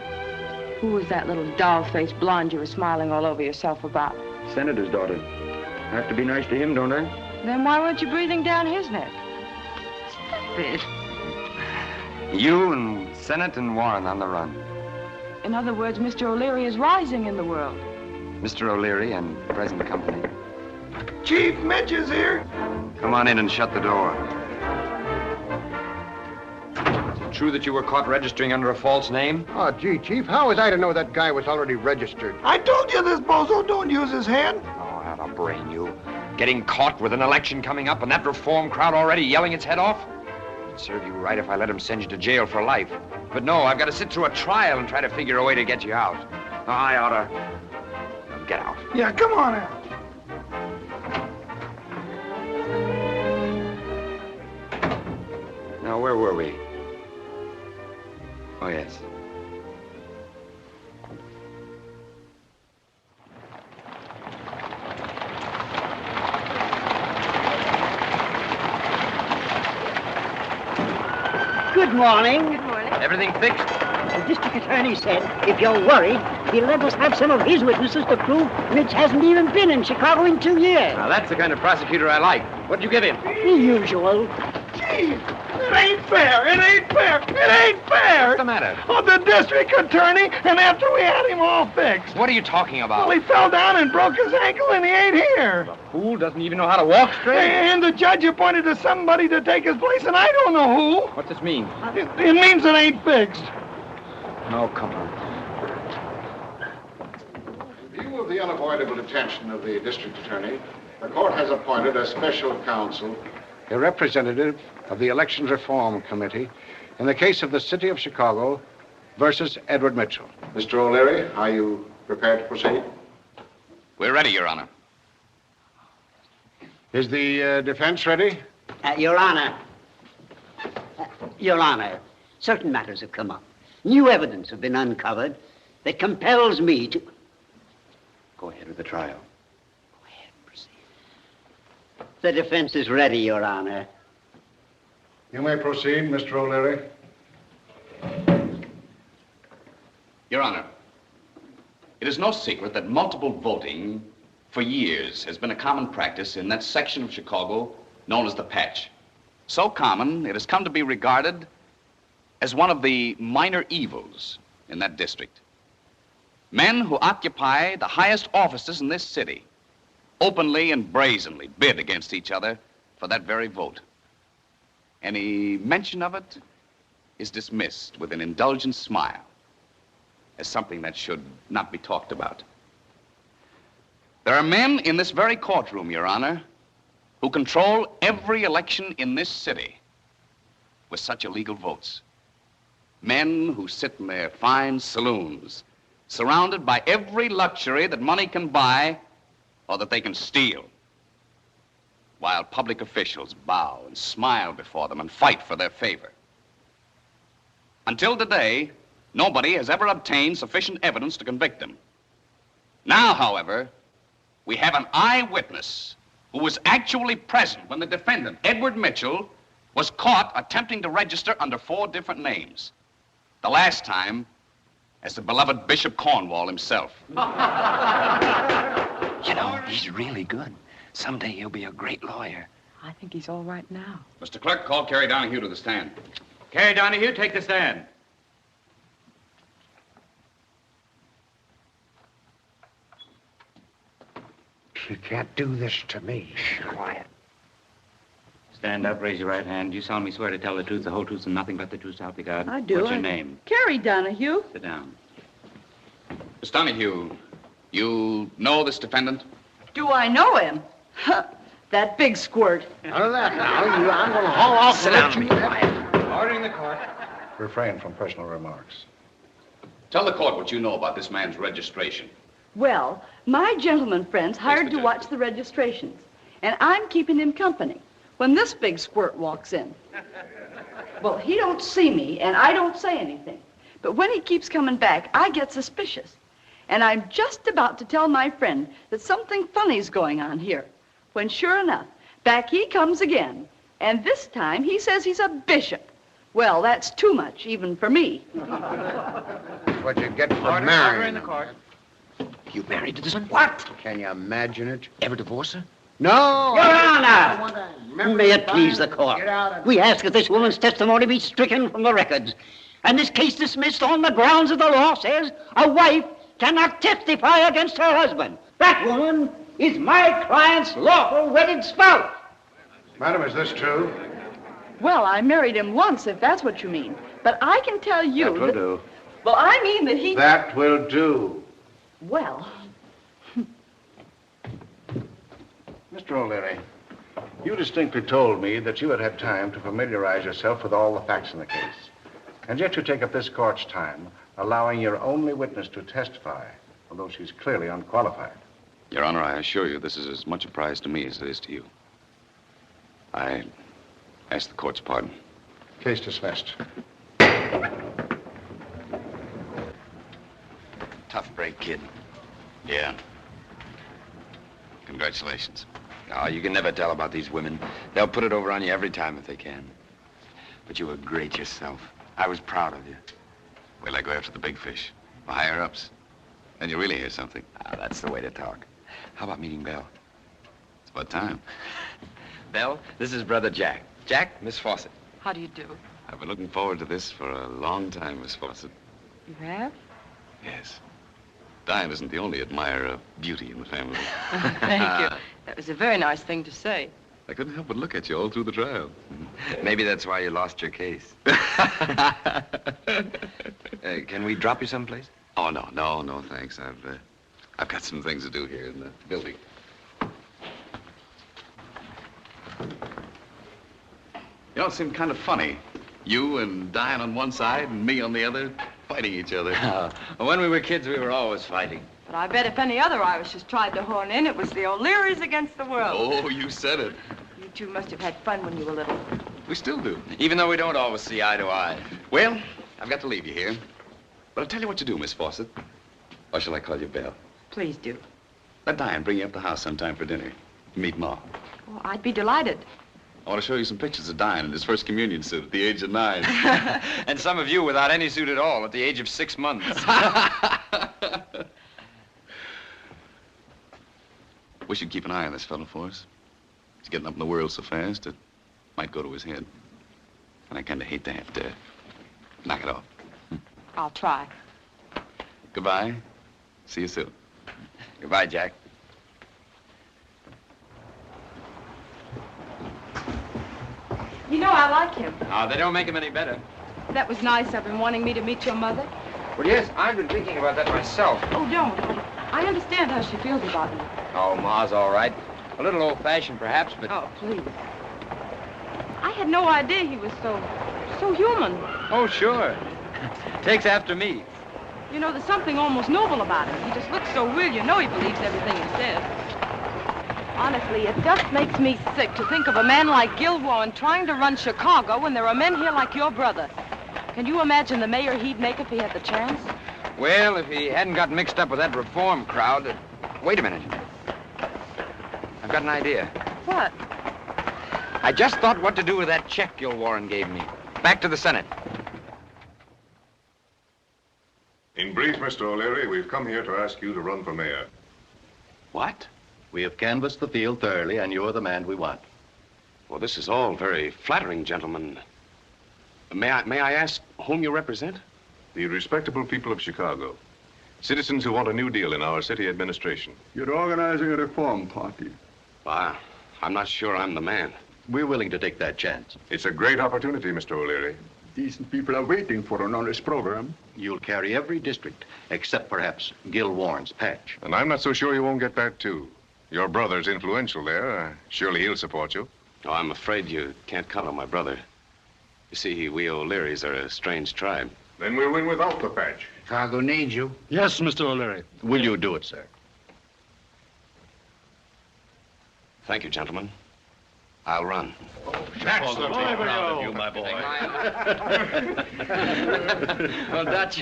Who was that little doll-faced blonde you were smiling all over yourself about? Senator's daughter. I have to be nice to him, don't I? Then why weren't you breathing down his neck? Stupid. You and Senate and Warren on the run. In other words, Mr. O'Leary is rising in the world. Mr. O'Leary and present company. Chief Mitch is here. Come on in and shut the door. Is it true that you were caught registering under a false name? Oh, gee, Chief, how was I to know that guy was already registered? I told you this bozo don't use his head. Oh, out of brain, you. Getting caught with an election coming up and that reform crowd already yelling its head off? It'd serve you right if I let him send you to jail for life. But no, I've got to sit through a trial and try to figure a way to get you out. I ought to... Get out. Yeah, come on out. Now, where were we? Oh, yes. Good morning. Good morning. Everything fixed? The district attorney said if you're worried, he'll let us have some of his witnesses to prove Mitch hasn't even been in Chicago in 2 years. Now, that's the kind of prosecutor I like. What'd you give him? The usual. Chief, it ain't fair. It ain't fair. It ain't fair. What's the matter? Oh, the district attorney, and after we had him all fixed. What are you talking about? Well, he fell down and broke his ankle, and he ain't here. The fool doesn't even know how to walk straight. And the judge appointed to somebody to take his place, and I don't know who. What's this mean? It means it ain't fixed. No, come on. In view of the unavoidable attention of the district attorney, the court has appointed a special counsel a representative of the Elections Reform Committee in the case of the City of Chicago versus Edward Mitchell. Mr. O'Leary, are you prepared to proceed? We're ready, Your Honor. Is the defense ready? Your Honor. Your Honor, certain matters have come up. New evidence have been uncovered that compels me to... Go ahead with the trial. Go ahead, proceed. The defense is ready, Your Honor. You may proceed, Mr. O'Leary. Your Honor, it is no secret that multiple voting for years has been a common practice in that section of Chicago known as the Patch. So common, it has come to be regarded as one of the minor evils in that district. Men who occupy the highest offices in this city openly and brazenly bid against each other for that very vote. Any mention of it is dismissed with an indulgent smile as something that should not be talked about. There are men in this very courtroom, Your Honor, who control every election in this city with such illegal votes. Men who sit in their fine saloons, surrounded by every luxury that money can buy or that they can steal, while public officials bow and smile before them and fight for their favor. Until today, nobody has ever obtained sufficient evidence to convict them. Now, however, we have an eyewitness who was actually present when the defendant, Edward Mitchell, was caught attempting to register under 4 different names. The last time as the beloved Bishop Cornwall himself. You know, he's really good. Someday he'll be a great lawyer. I think he's all right now. Mr. Clerk, call Carrie Donahue to the stand. Carrie Donahue, take the stand. You can't do this to me. Quiet. Stand up, raise your right hand. Do you solemnly swear to tell the truth, the whole truth, and nothing but the truth, so help you God? I do. What's your name? Carrie Donahue. Sit down. Miss Donahue, you know this defendant? Do I know him? That big squirt. None of that now. I'm going to haul off. Sit down and be quiet. Ordering the court. Refrain from personal remarks. Tell the court what you know about this man's registration. Well, my gentleman friend's hired to watch the registrations, and I'm keeping him company when this big squirt walks in. Well, he don't see me, and I don't say anything. But when he keeps coming back, I get suspicious. And I'm just about to tell my friend that something funny's going on here, when sure enough, back he comes again. And this time, he says he's a bishop. Well, that's too much, even for me. That's what you get for marrying. Order in the court. You married to this one? What? Can you imagine it? Ever divorce her? No. Your Honor, may it please the court. We ask that this woman's testimony be stricken from the records. And this case dismissed on the grounds of the law says a wife cannot testify against her husband. That woman is my client's lawful wedded spouse. Madam, is this true? Well, I married him once, if that's what you mean. But I can tell you That will do. Well, I mean that he... That will do. Well... Mr. O'Leary, you distinctly told me that you had had time to familiarize yourself with all the facts in the case. And yet you take up this court's time, allowing your only witness to testify, although she's clearly unqualified. Your Honor, I assure you this is as much a prize to me as it is to you. I ask the court's pardon. Case dismissed. Tough break, kid. Yeah. Congratulations. Oh, you can never tell about these women. They'll put it over on you every time if they can. But you were great yourself. I was proud of you. Wait till I go after the big fish. The higher-ups. Then you really hear something. Ah, that's the way to talk. How about meeting Belle? It's about time. Belle, this is Brother Jack. Jack, Miss Fawcett. How do you do? I've been looking forward to this for a long time, Miss Fawcett. You have? Yes. Diane isn't the only admirer of beauty in the family. Thank you. That was a very nice thing to say. I couldn't help but look at you all through the trial. Maybe that's why you lost your case. Can we drop you someplace? Oh, no, thanks. I've got some things to do here in the building. You know, it seemed kind of funny. You and Diane on one side and me on the other, fighting each other. When we were kids, we were always fighting. But I bet if any other Irishers tried to horn in, it was the O'Learys against the world. Oh, you said it. You two must have had fun when you were little. We still do. Even though we don't always see eye to eye. Well, I've got to leave you here. But I'll tell you what to do, Miss Fawcett. Or shall I call you Belle? Please do. Let Diane bring you up to the house sometime for dinner. Meet Ma. Oh, I'd be delighted. I want to show you some pictures of Diane in his first communion suit at the age of 9. And some of you without any suit at all at the age of 6 months. We should keep an eye on this fellow for us. He's getting up in the world so fast, it might go to his head. And I kind of hate to have to knock it off. I'll try. Goodbye. See you soon. Goodbye, Jack. You know I like him. Oh, they don't make him any better. That was nice of him wanting me to meet your mother. Well, yes, I've been thinking about that myself. Oh, don't. I understand how she feels about me. Oh, Ma's all right. A little old-fashioned, perhaps, but... Oh, please. I had no idea he was so human. Oh, sure. Takes after me. You know, there's something almost noble about him. He just looks so real, you know he believes everything he says. Honestly, it just makes me sick to think of a man like Gil Warren trying to run Chicago when there are men here like your brother. Can you imagine the mayor he'd make if he had the chance? Well, if he hadn't got mixed up with that reform crowd... Wait a minute. I've got an idea. What? I just thought what to do with that check Gil Warren gave me. Back to the Senate. In brief, Mr. O'Leary, we've come here to ask you to run for mayor. What? We have canvassed the field thoroughly, and you're the man we want. Well, this is all very flattering, gentlemen. May I ask whom you represent? The respectable people of Chicago. Citizens who want a new deal in our city administration. You're organizing a reform party. I'm not sure I'm the man. We're willing to take that chance. It's a great opportunity, Mr. O'Leary. Decent people are waiting for an honest program. You'll carry every district, except perhaps Gil Warren's patch. And I'm not so sure you won't get that, too. Your brother's influential there. Surely he'll support you. Oh, I'm afraid you can't count on my brother. You see, we O'Learys are a strange tribe. Then we'll win without the patch. Chicago needs you. Yes, Mr. O'Leary. Will you do it, sir? Thank you, gentlemen. I'll run. That's the boy, proud of you, my boy. Well, Dutch,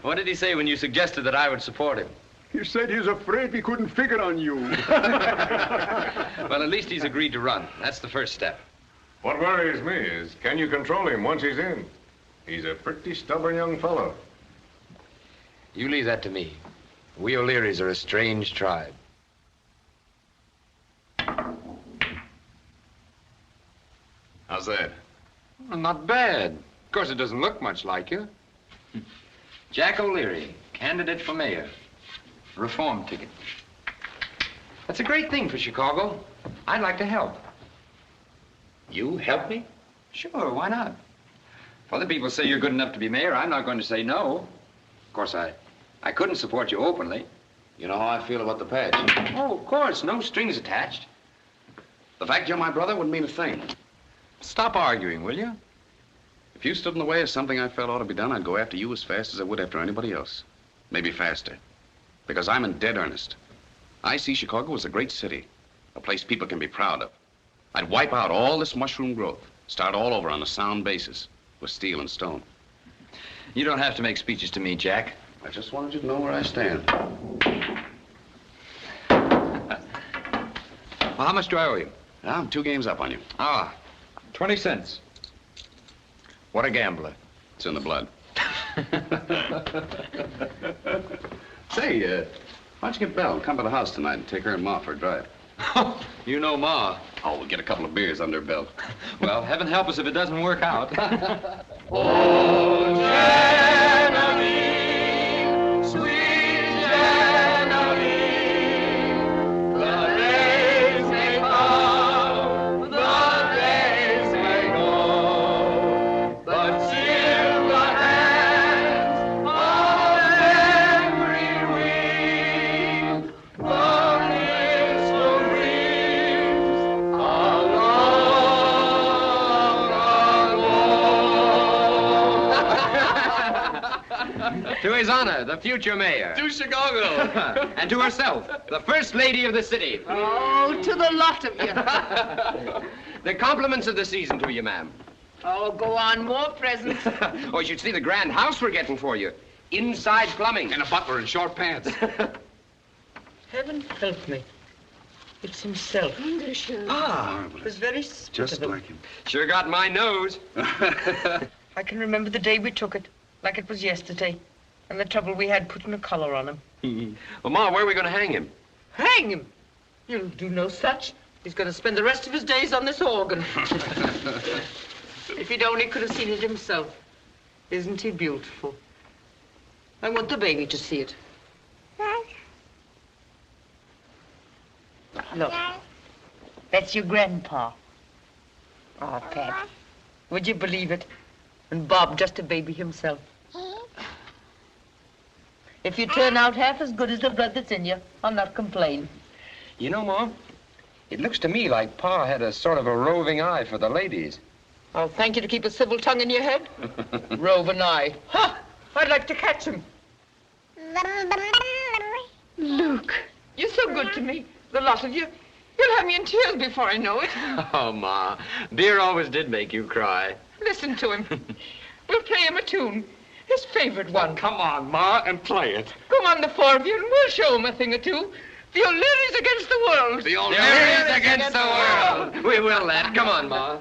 what did he say when you suggested that I would support him? He said he's afraid we couldn't figure on you. Well, at least he's agreed to run. That's the first step. What worries me is, can you control him once he's in? He's a pretty stubborn young fellow. You leave that to me. We O'Learys are a strange tribe. How's that? Well, not bad. Of course, it doesn't look much like you. Jack O'Leary, candidate for mayor. Reform ticket. That's a great thing for Chicago. I'd like to help. You help me? Sure, why not? If other people say you're good enough to be mayor, I'm not going to say no. Of course, I couldn't support you openly. You know how I feel about the patch. Oh, of course, no strings attached. The fact you're my brother wouldn't mean a thing. Stop arguing, will you? If you stood in the way of something I felt ought to be done, I'd go after you as fast as I would after anybody else. Maybe faster. Because I'm in dead earnest. I see Chicago as a great city, a place people can be proud of. I'd wipe out all this mushroom growth, start all over on a sound basis, with steel and stone. You don't have to make speeches to me, Jack. I just wanted you to know where I stand. Well, how much do I owe you? I'm 2 games up on you. 20 cents. What a gambler. It's in the blood. Say, why don't you get Belle and come to the house tonight and take her and Ma for a drive? You know Ma. Oh, we'll get a couple of beers under her belt. Well, heaven help us if it doesn't work out. Oh, Genevieve, sweet Genevieve, the days may come, the days may go, but still the hands of every week, the mysteries of love. To His Honor, the future mayor. To Chicago. And to herself, the first lady of the city. Oh, to the lot of you. The compliments of the season to you, ma'am. Oh, go on, more presents. Oh, you should see the grand house we're getting for you. Inside plumbing. And a butler in short pants. Heaven help me. It's himself. Ah, it was very sweet Just of him. like him. Sure got my nose. I can remember the day we took it, like it was yesterday, and the trouble we had putting a collar on him. Well, Ma, where are we going to hang him? Hang him! You'll do no such. He's going to spend the rest of his days on this organ. If he'd only could have seen it himself. Isn't he beautiful? I want the baby to see it. Look, that's your grandpa. Oh, Pat, would you believe it? And Bob just a baby himself. If you turn out half as good as the blood that's in you, I'll not complain. You know, Ma, it looks to me like Pa had a sort of a roving eye for the ladies. I'll thank you to keep a civil tongue in your head. Roving eye. Ha! I'd like to catch him. Luke, you're so good to me. The lot of you. You'll have me in tears before I know it. Oh, Ma, beer always did make you cry. Listen to him. We'll play him a tune. His favorite one. Come on, Ma, and play it. Come on, the four of you, and we'll show him a thing or two. The O'Learys against the world. The O'Learys against the world. We will, lad. Come on, Ma.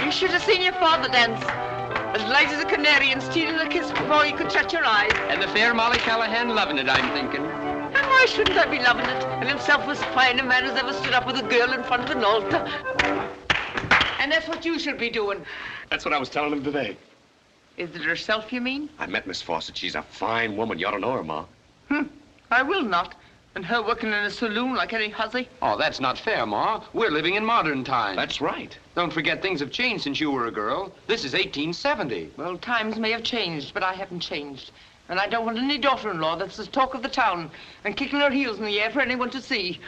You should have seen your father dance. As light as a canary and stealing a kiss before you could shut your eyes. And the fair Molly Callahan loving it, I'm thinking. And why shouldn't I be loving it? And himself as fine a man as ever stood up with a girl in front of an altar. And that's what you should be doing. That's what I was telling him today. Is it herself, you mean? I met Miss Fawcett. She's a fine woman. You ought to know her, Ma. I will not. And her working in a saloon like any hussy. Oh, that's not fair, Ma. We're living in modern times. That's right. Don't forget things have changed since you were a girl. This is 1870. Well, times may have changed, but I haven't changed. And I don't want any daughter-in-law that's the talk of the town and kicking her heels in the air for anyone to see.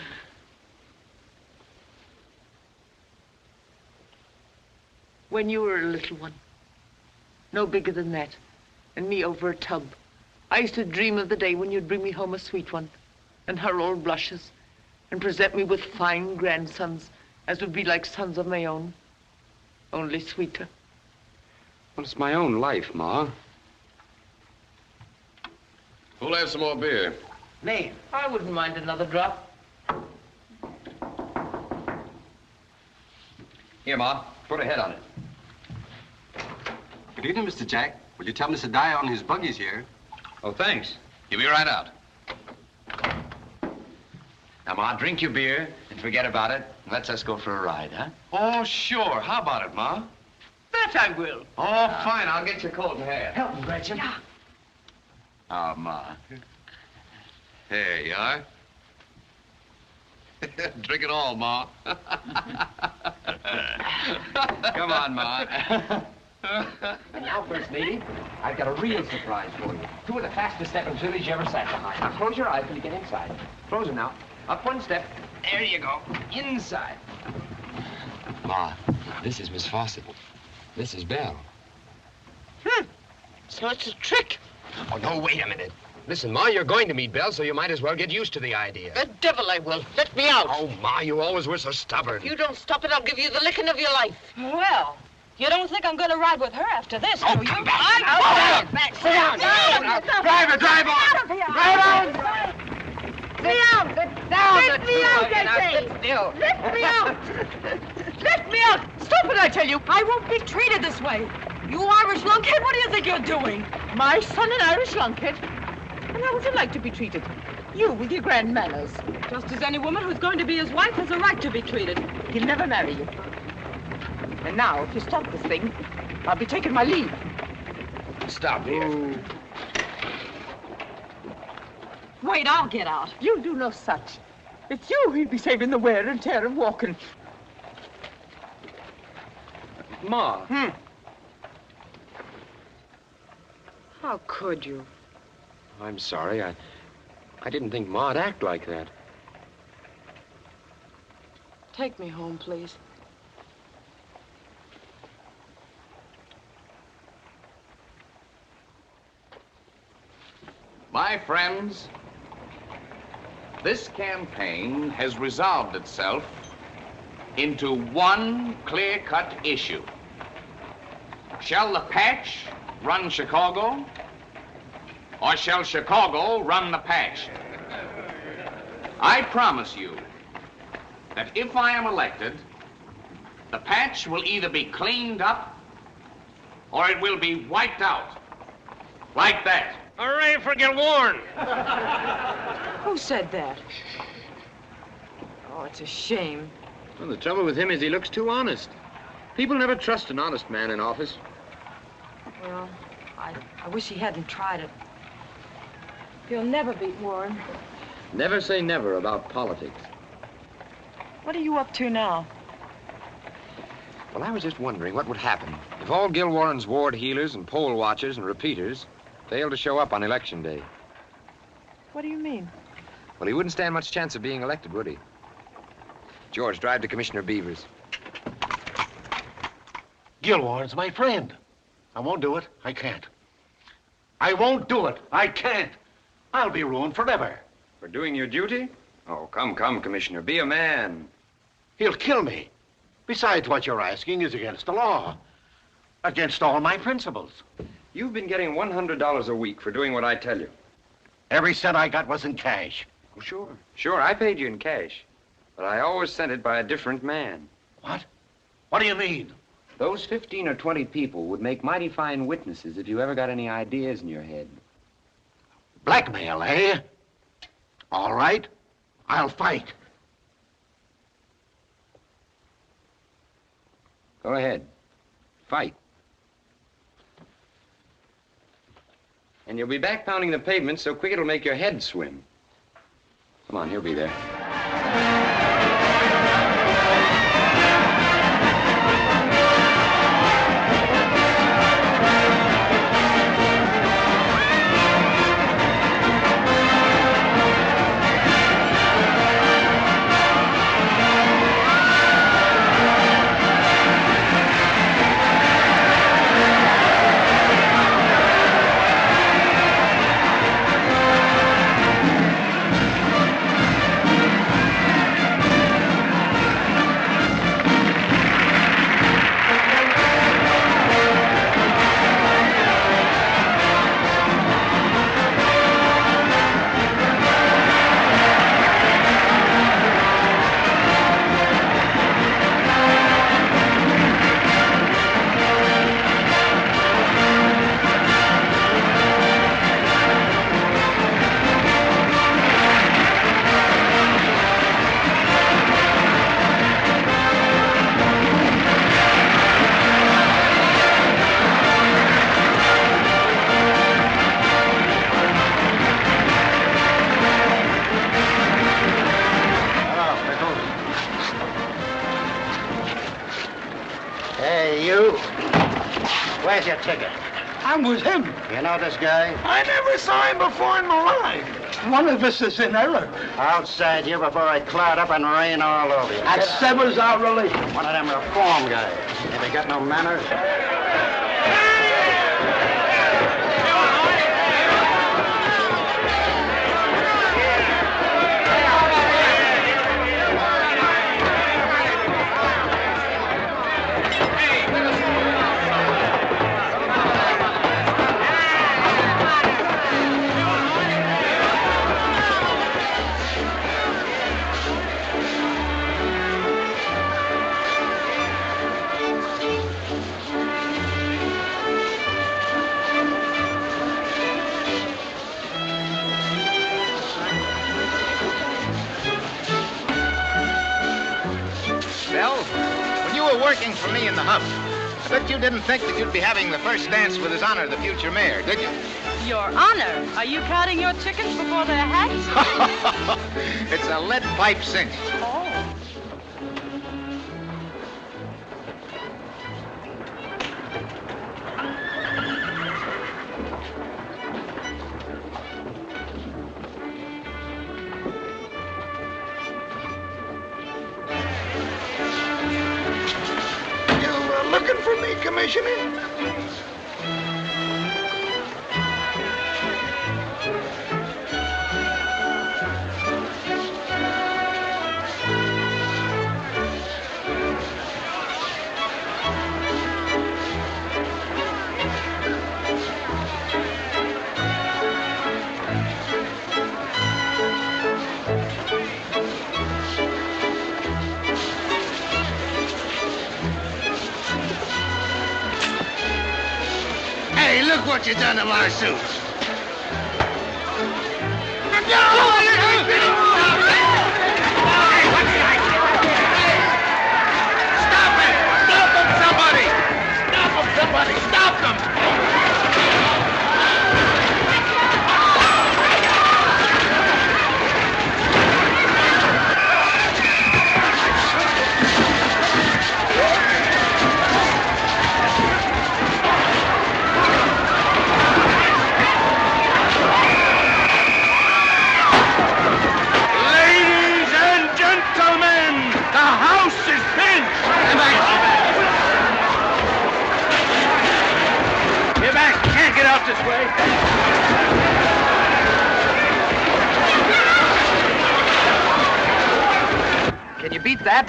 When you were a little one, no bigger than that, and me over a tub, I used to dream of the day when you'd bring me home a sweet one, and her all blushes, and present me with fine grandsons, as would be like sons of my own, only sweeter. Well, it's my own life, Ma. Who'll have some more beer? Me. I wouldn't mind another drop. Here, Ma. Put a head on it. Good evening, Mr. Jack. Will you tell Mr. Dion his buggy's here? Oh, thanks. He'll be right out. Now, Ma, drink your beer and forget about it. Let's us go for a ride, huh? Oh, sure. How about it, Ma? That I will. Oh, fine. I'll get your coat and hat. Help me, Gretchen. Yeah. Oh, Ma. There you are. Drink it all, Ma. Come on, Ma. And now, First Lady, I've got a real surprise for you. Two of the fastest stepping fillies you ever sat behind. Now, close your eyes when you get inside. Close them now. Up one step. There you go. Inside. Ma, this is Miss Fawcett. This is Belle. So it's a trick. Oh, no, wait a minute. Listen, Ma, you're going to meet Belle, so you might as well get used to the idea. The devil I will. Let me out. Oh, Ma, you always were so stubborn. If you don't stop it, I'll give you the licking of your life. Well, you don't think I'm going to ride with her after this, Oh, do you? come back. I'm Oh, back. sit down. Drive on. Drive on. Sit down. Sit down. Let me out, I say. Sit still. Let me out. Let me out. Stop it, I tell you. I won't be treated this way. You Irish lunkhead, what do you think you're doing? My son an Irish lunkhead? And how would you like to be treated? You with your grand manners. Just as any woman who's going to be his wife has a right to be treated. He'll never marry you. And now, if you stop this thing, I'll be taking my leave. Stop here. Wait, I'll get out. You'll do no such. It's you he'll be saving the wear and tear of walking. Ma. How could you? I'm sorry. I didn't think Ma'd act like that. Take me home, please. My friends, this campaign has resolved itself into one clear-cut issue. Shall the patch run Chicago, or shall Chicago run the patch? I promise you that if I am elected, the patch will either be cleaned up or it will be wiped out. Like that. Hooray for Gilwarren! Who said that? Oh, it's a shame. Well, the trouble with him is he looks too honest. People never trust an honest man in office. Well, I wish he hadn't tried it. He'll never beat Warren. Never say never about politics. What are you up to now? Well, I was just wondering what would happen if all Gil Warren's ward healers and poll watchers and repeaters failed to show up on Election Day. What do you mean? Well, he wouldn't stand much chance of being elected, would he? George, drive to Commissioner Beaver's. Gil Warren's my friend. I won't do it. I can't. I won't do it. I can't. I'll be ruined forever. For doing your duty? Oh, come, Commissioner. Be a man. He'll kill me. Besides, what you're asking is against the law. Against all my principles. You've been getting $100 a week for doing what I tell you. Every cent I got was in cash. Oh, sure. Sure, I paid you in cash. But I always sent it by a different man. What? What do you mean? Those 15 or 20 people would make mighty fine witnesses if you ever got any ideas in your head. Blackmail, eh? All right. I'll fight. Go ahead. Fight. And you'll be back pounding the pavement so quick it'll make your head swim. Come on, he'll be there. Where's your ticket? I'm with him. You know this guy? I never saw him before in my life. One of us is in error. Outside you before I cloud up and rain all over you. That severs our relation. One of them reform guys. Have they got no manners? Working for me in the hub. I bet you didn't think that you'd be having the first dance with His Honor, the future mayor, did you? Your Honor, are you counting your chickens before they're hatched? It's a lead pipe cinch. Oh. You looking for me, Commissioner? Hey, look what you done to my suit. Stop it! Stop them, somebody! Stop them, somebody! Stop them! Ladies and gentlemen, the house is pinched. Get back. Can't get out this way. Can you beat that?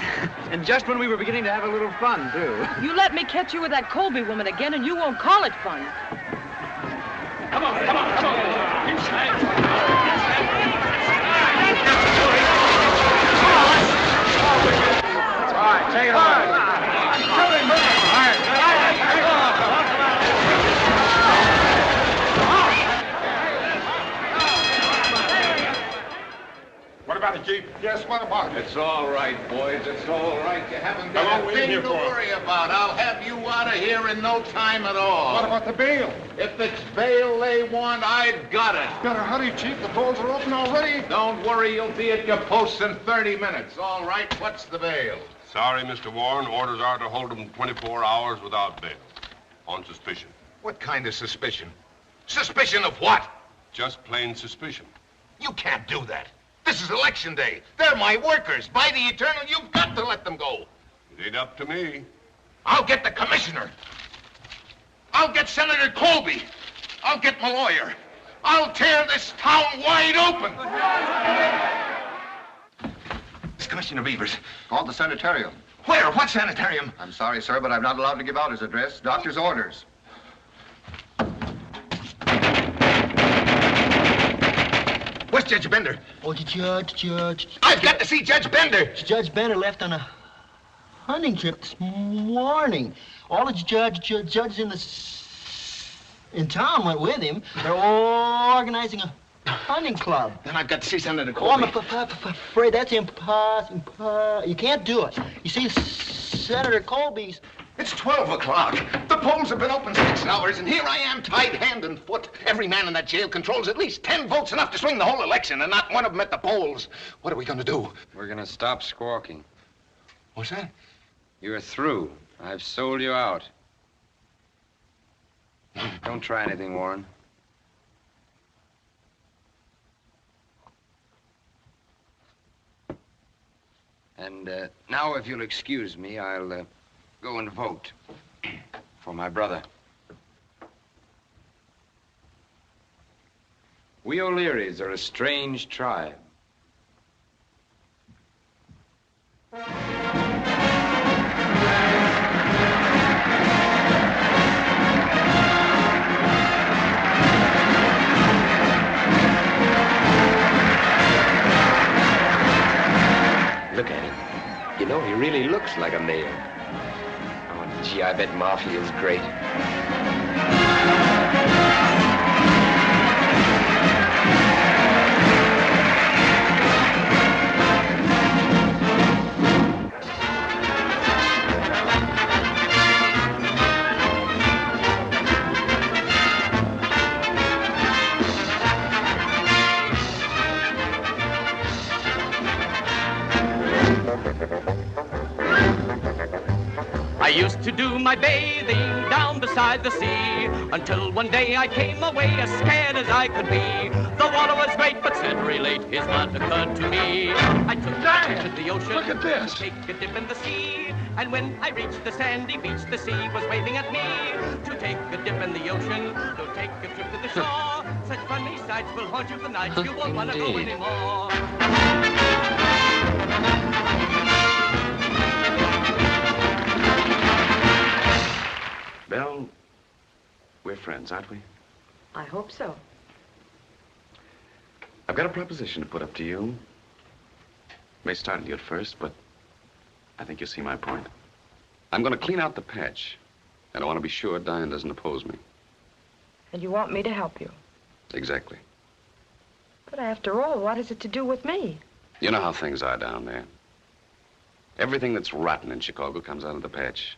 And just when we were beginning to have a little fun, too. You let me catch you with that Colby woman again, and you won't call it fun. Come on, come on, come on. All right, take it away. What about it, Chief? Yes, what about it? It's all right, boys. It's all right. You haven't got a thing to worry about. I'll have you out of here in no time at all. What about the bail? If it's bail they want, I've got it. Better hurry, Chief. The polls are open already. Don't worry, you'll be at your posts in 30 minutes. All right, what's the bail? Sorry, Mr. Warren. Orders are to hold him 24 hours without bail. On suspicion. What kind of suspicion? Suspicion of what? Just plain suspicion. You can't do that. This is election day. They're my workers. By the eternal, you've got to let them go. It ain't up to me. I'll get the commissioner. I'll get Senator Colby. I'll get my lawyer. I'll tear this town wide open. It's Commissioner Beavers. Called the sanitarium. Where? What sanitarium? I'm sorry, sir, but I'm not allowed to give out his address. Doctor's orders. Where's Judge Bender? Oh, Judge. I've got to see Judge Bender. Judge Bender left on a hunting trip this morning. All the judges in town went with him. They're all organizing a hunting club. Then I've got to see Senator Oh, I'm Colby. afraid that's impossible. You can't do it. You see, Senator Colby's... It's 12 o'clock. The polls have been open 6 hours, and here I am tied hand and foot. Every man in that jail controls at least 10 votes, enough to swing the whole election, and not one of them at the polls. What are we going to do? We're going to stop squawking. What's that? You're through. I've sold you out. Don't try anything, Warren. And now, if you'll excuse me, I'll go and vote for my brother. We O'Learys are a strange tribe. Look at him. You know, he really looks like a male. Oh, gee, I bet Ma feels great. I used to do my bathing down beside the sea, until one day I came away as scared as I could be. The water was great, but very late his blood occurred to me. I took a to the ocean. Look at this. To take a dip in the sea. And when I reached the sandy beach, the sea was waving at me. To take a dip in the ocean, to take a trip to the shore. Such funny sights will haunt you for nights. You won't want to go anymore. Belle, we're friends, aren't we? I hope so. I've got a proposition to put up to you. May startle you at first, but I think you'll see my point. I'm going to clean out the patch, and I want to be sure Diane doesn't oppose me. And you want me to help you? Exactly. But after all, what is it to do with me? You know how things are down there. Everything that's rotten in Chicago comes out of the patch.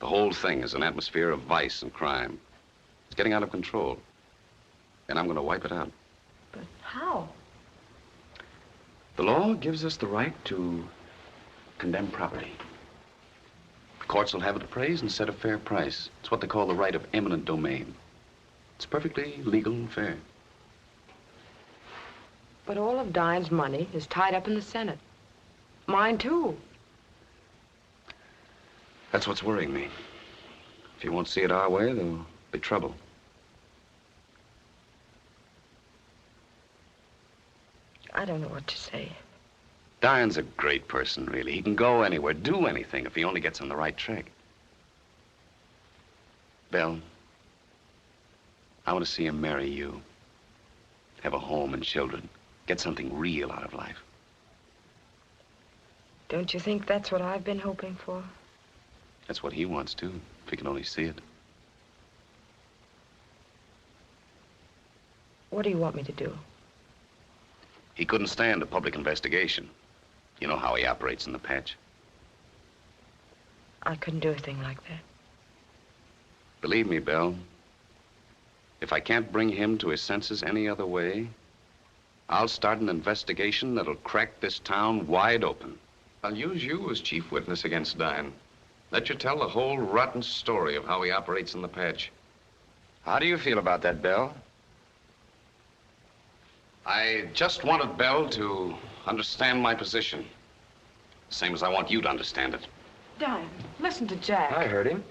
The whole thing is an atmosphere of vice and crime. It's getting out of control. And I'm going to wipe it out. But how? The law gives us the right to condemn property. The courts will have it appraised and set a fair price. It's what they call the right of eminent domain. It's perfectly legal and fair. But all of Diane's money is tied up in the Senate. Mine, too. That's what's worrying me. If you won't see it our way, there'll be trouble. I don't know what to say. Diane's a great person, really. He can go anywhere, do anything, if he only gets on the right track. Belle, I want to see him marry you. Have a home and children. Get something real out of life. Don't you think that's what I've been hoping for? That's what he wants, too, if he can only see it. What do you want me to do? He couldn't stand a public investigation. You know how he operates in the patch. I couldn't do a thing like that. Believe me, Belle, if I can't bring him to his senses any other way, I'll start an investigation that'll crack this town wide open. I'll use you as chief witness against Diane. Let you tell the whole rotten story of how he operates in the patch. How do you feel about that, Belle? I just wanted Belle to understand my position. Same as I want you to understand it. Diane, listen to Jack. I heard him.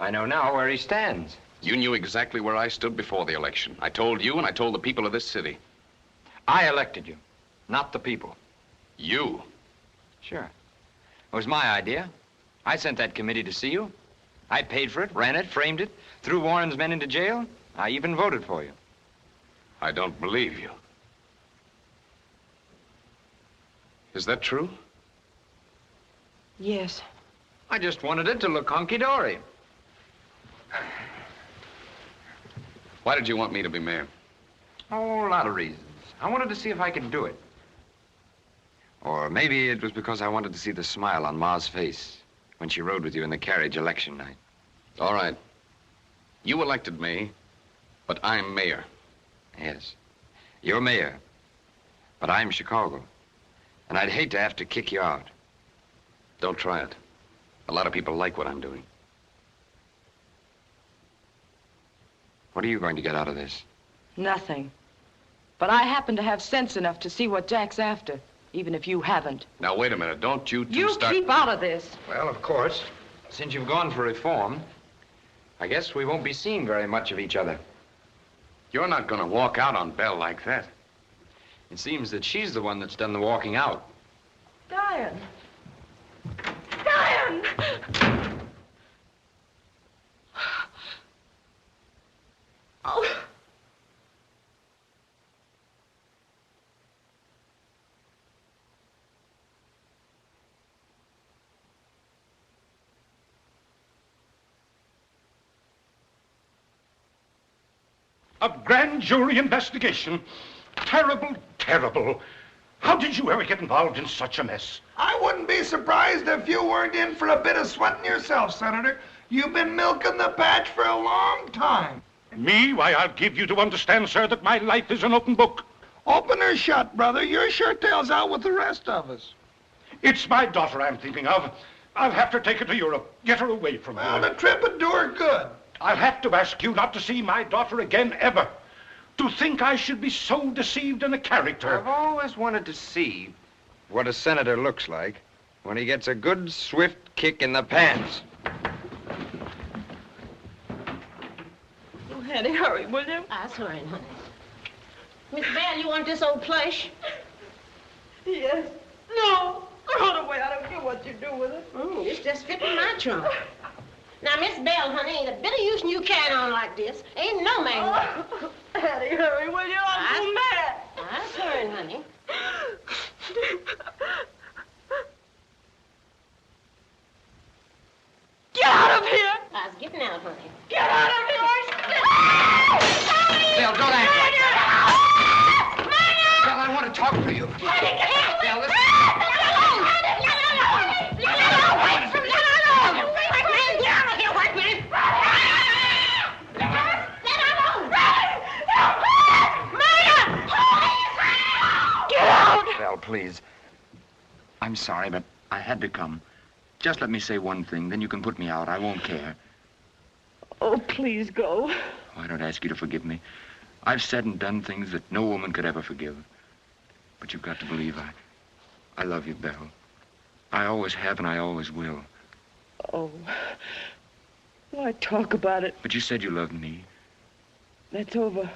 I know now where he stands. You knew exactly where I stood before the election. I told you and I told the people of this city. I elected you, not the people. You? Sure. It was my idea. I sent that committee to see you. I paid for it, ran it, framed it, threw Warren's men into jail. I even voted for you. I don't believe you. Is that true? Yes. I just wanted it to look honky-dory. Why did you want me to be mayor? Oh, a lot of reasons. I wanted to see if I could do it. Or maybe it was because I wanted to see the smile on Ma's face when she rode with you in the carriage election night. All right. You elected me, but I'm mayor. Yes. You're mayor, but I'm Chicago. And I'd hate to have to kick you out. Don't try it. A lot of people like what I'm doing. What are you going to get out of this? Nothing. But I happen to have sense enough to see what Jack's after, even if you haven't. Now, wait a minute. Don't you two You start... keep out of this. Well, of course. Since you've gone for reform, I guess we won't be seeing very much of each other. You're not going to walk out on Belle like that. It seems that she's the one that's done the walking out. Diane! Diane! Oh. A grand jury investigation. Terrible, terrible. How did you ever get involved in such a mess? I wouldn't be surprised if you weren't in for a bit of sweating yourself, Senator. You've been milking the patch for a long time. Me? Why, I'll give you to understand, sir, that my life is an open book. Open or shut, brother. Your shirt tail's out with the rest of us. It's my daughter I'm thinking of. I'll have to take her to Europe. Get her away from here. Well, the trip would do her good. I'll have to ask you not to see my daughter again, ever. To think I should be so deceived in a character. I've always wanted to see what a senator looks like when he gets a good, swift kick in the pants. Oh, Hattie, hurry, will you? That's right, honey. Miss Bell, you want this old plush? Yes. No. Throw it away. I don't care what you do with it. It's just fitting my trunk. Now, Miss Bell, honey, ain't a bit of use in you carrying on like this. Ain't no man. Oh, Hattie, hurry, will you? I'm so mad. That's her, honey. Get out of here! I was getting out, honey. Get out of here! Belle, don't act like that. Belle, I want to talk to you. Belle, listen. Belle, please. I'm sorry, but I had to come. Just let me say one thing, then you can put me out. I won't care. Oh, please go. Oh, I don't ask you to forgive me. I've said and done things that no woman could ever forgive. But you've got to believe I love you, Belle. I always have and I always will. Oh. Why talk about it? But you said you loved me. That's over.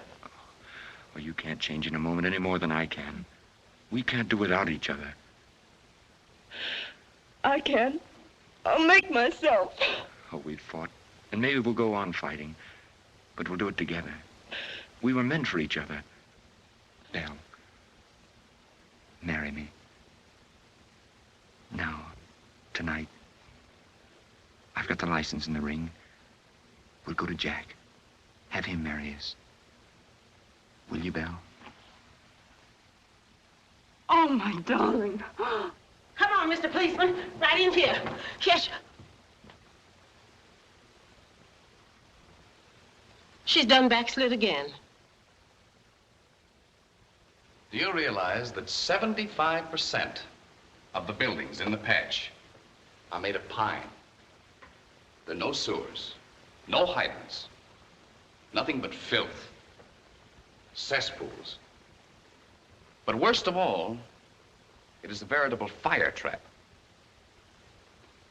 Well, you can't change in a moment any more than I can. We can't do without each other. I can. I'll make myself. Oh, we've fought. And maybe we'll go on fighting. But we'll do it together. We were meant for each other. Belle, marry me. Now, tonight. I've got the license in the ring. We'll go to Jack. Have him marry us. Will you, Belle? Oh, my darling. Come on, Mr. Policeman. Right in here. Yes. She's done backslid again. Do you realize that 75% of the buildings in the patch are made of pine? There are no sewers, no hydrants, nothing but filth, cesspools. But worst of all, it is a veritable fire trap.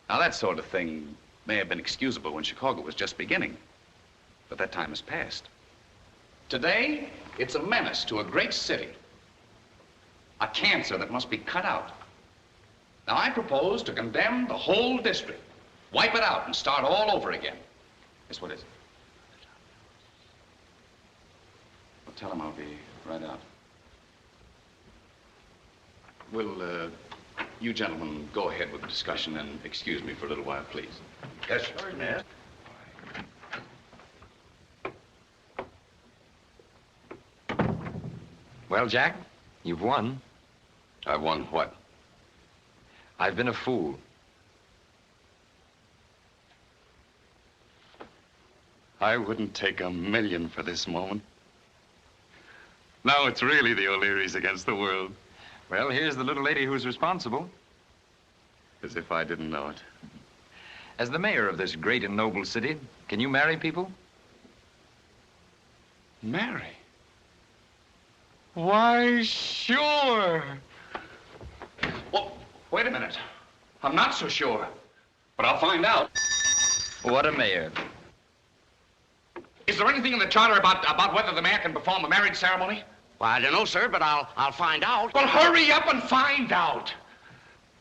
Now, that sort of thing may have been excusable when Chicago was just beginning, but that time has passed. Today, it's a menace to a great city, a cancer that must be cut out. Now, I propose to condemn the whole district, wipe it out, and start all over again. Yes, what is it? Well, tell him I'll be right out. Will, you gentlemen go ahead with the discussion and excuse me for a little while, please. Yes, sir. Yes. Well, Jack, you've won. I won what? I've been a fool. I wouldn't take $1 million for this moment. Now it's really the O'Learys against the world. Well, here's the little lady who's responsible. As if I didn't know it. As the mayor of this great and noble city, can you marry people? Marry? Why, sure. Well, wait a minute. I'm not so sure, but I'll find out. What a mayor. Is there anything in the charter about whether the mayor can perform a marriage ceremony? Well, I don't know, sir, but I'll find out. Well, hurry up and find out.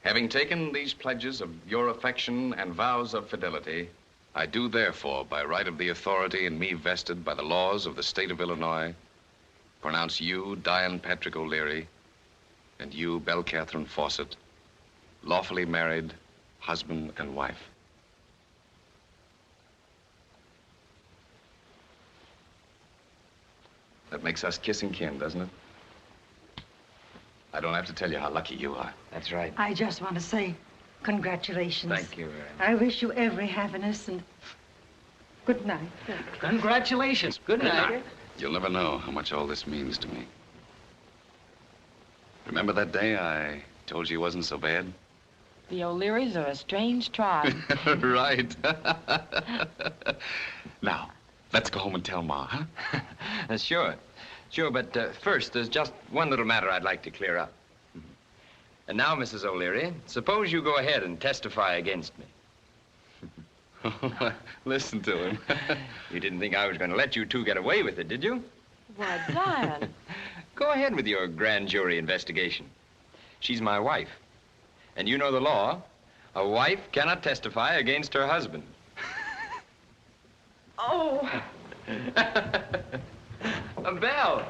Having taken these pledges of your affection and vows of fidelity, I do therefore, by right of the authority in me vested by the laws of the state of Illinois, pronounce you, Diane Patrick O'Leary, and you, Belle Catherine Fawcett, lawfully married, husband and wife. That makes us kissing kin, doesn't it? I don't have to tell you how lucky you are. That's right. I just want to say congratulations. Thank you very much. I wish you every happiness and good night. Congratulations. Good night. You'll never know how much all this means to me. Remember that day I told you he wasn't so bad? The O'Learys are a strange tribe. Right. Now, let's go home and tell Ma, huh? Sure. Sure, but first, there's just one little matter I'd like to clear up. And now, Mrs. O'Leary, suppose you go ahead and testify against me. Listen to him. You didn't think I was going to let you two get away with it, did you? Why, Diane. Go ahead with your grand jury investigation. She's my wife. And you know the law. A wife cannot testify against her husband. Oh. Belle,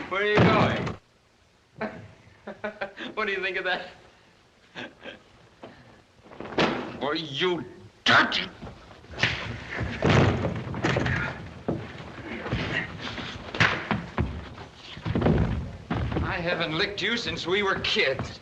where are you going? What do you think of that? Oh, you dirty... I haven't licked you since we were kids.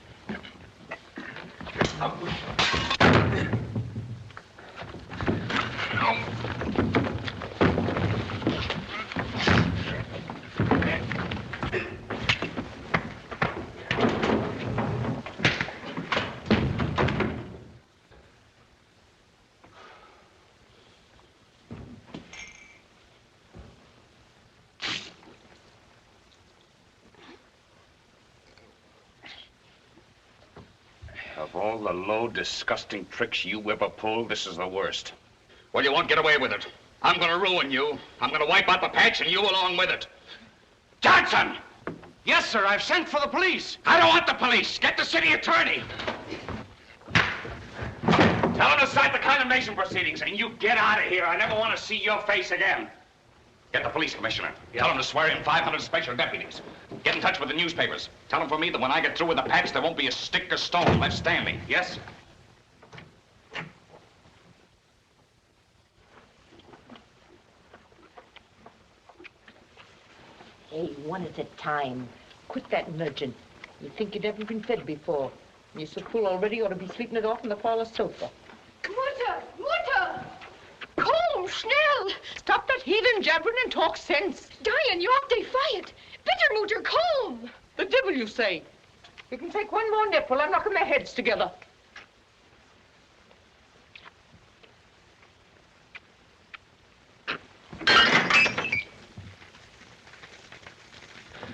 Of all the low, disgusting tricks you ever pulled, this is the worst. Well, you won't get away with it. I'm gonna ruin you. I'm gonna wipe out the patch and you along with it. Johnson! Yes, sir. I've sent for the police. I don't want the police. Get the city attorney. Tell him to start the condemnation proceedings and you get out of here. I never want to see your face again. Get the police commissioner. Tell him to swear in 500 special deputies. Get in touch with the newspapers. Tell them for me that when I get through with the patch, there won't be a stick or stone left standing. Yes? Hey, one at a time. Quit that nudging. You think you'd never been fed before. You're so full already, you ought to be sleeping it off on the parlor sofa. Mutter! Mutter! Komm, schnell! Stop that heathen jabbering and talk sense. Diane, you have to fight. Bitte, Mutter, komm! The devil you say. You can take one more nip while I'm knocking their heads together.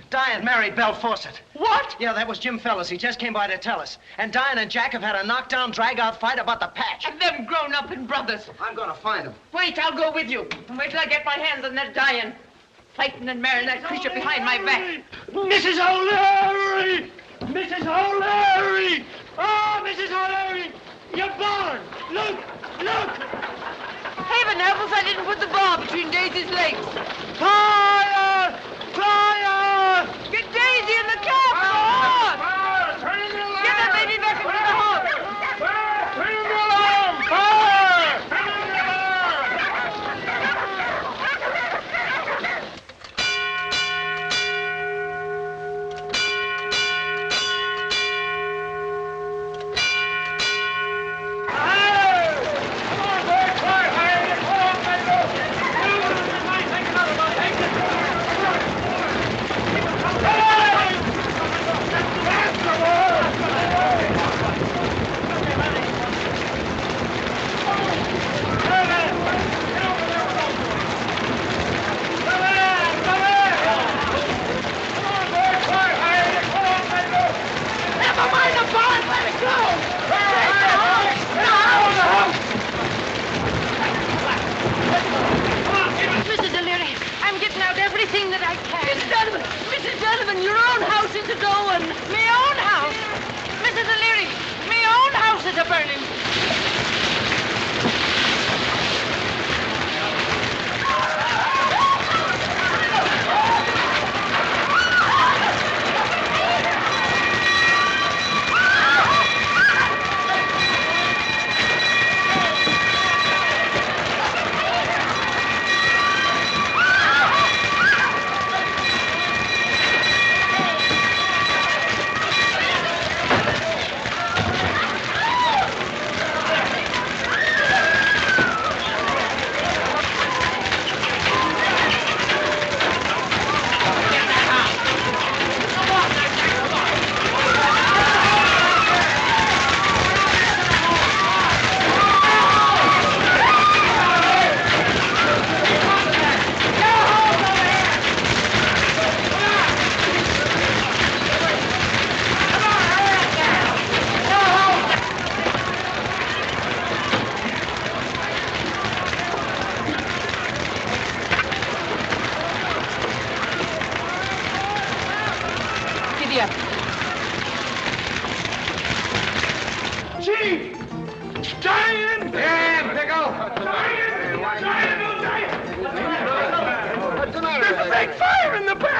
Diane married Belle Fawcett. What? Yeah, that was Jim Fellows. He just came by to tell us. And Diane and Jack have had a knockdown, drag-out fight about the patch. And them grown-up brothers. I'm gonna find them. Wait, I'll go with you. And wait till I get my hands on that Diane. Fighting and marrying that creature behind my back. Mrs. O'Leary! Mrs. O'Leary! Oh, Mrs. O'Leary! You're born! Look! Look! Heaven help us, I didn't put the bar between Daisy's legs. Fire! Fire! Get Daisy in the car! Fire! Fire! Turn in the alarm! Get that baby back into the house! Fire! Turn in the alarm! Fire! Turn in the alarm! Mrs. O'Leary, I'm getting out everything that I can. Mrs. Donovan, your own house is a going. My own house. Mrs. O'Leary, my own house is a burning.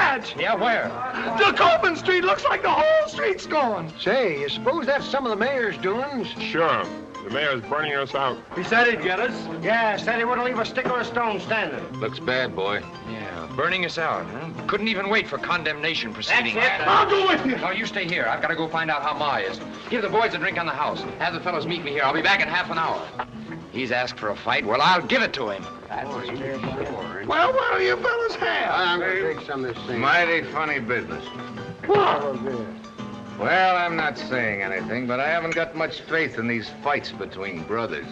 patch! Yeah, where? The Coleman Street looks like the whole street's going. Say, you suppose that's some of the mayor's doings? Sure. The mayor's burning us out. He said he'd get us. Yeah, said he wouldn't leave a stick or a stone standing. Looks bad, boy. Yeah, burning us out, huh? Couldn't even wait for condemnation proceedings. That's it. I'll go with you. No, you stay here. I've got to go find out how Ma is. Give the boys a drink on the house. Have the fellows meet me here. I'll be back in half an hour. He's asked for a fight. Well, I'll give it to him. Well, what'll you fellas have? I'm going to take some of this thing. Mighty funny business. What? Well, I'm not saying anything, but I haven't got much faith in these fights between brothers.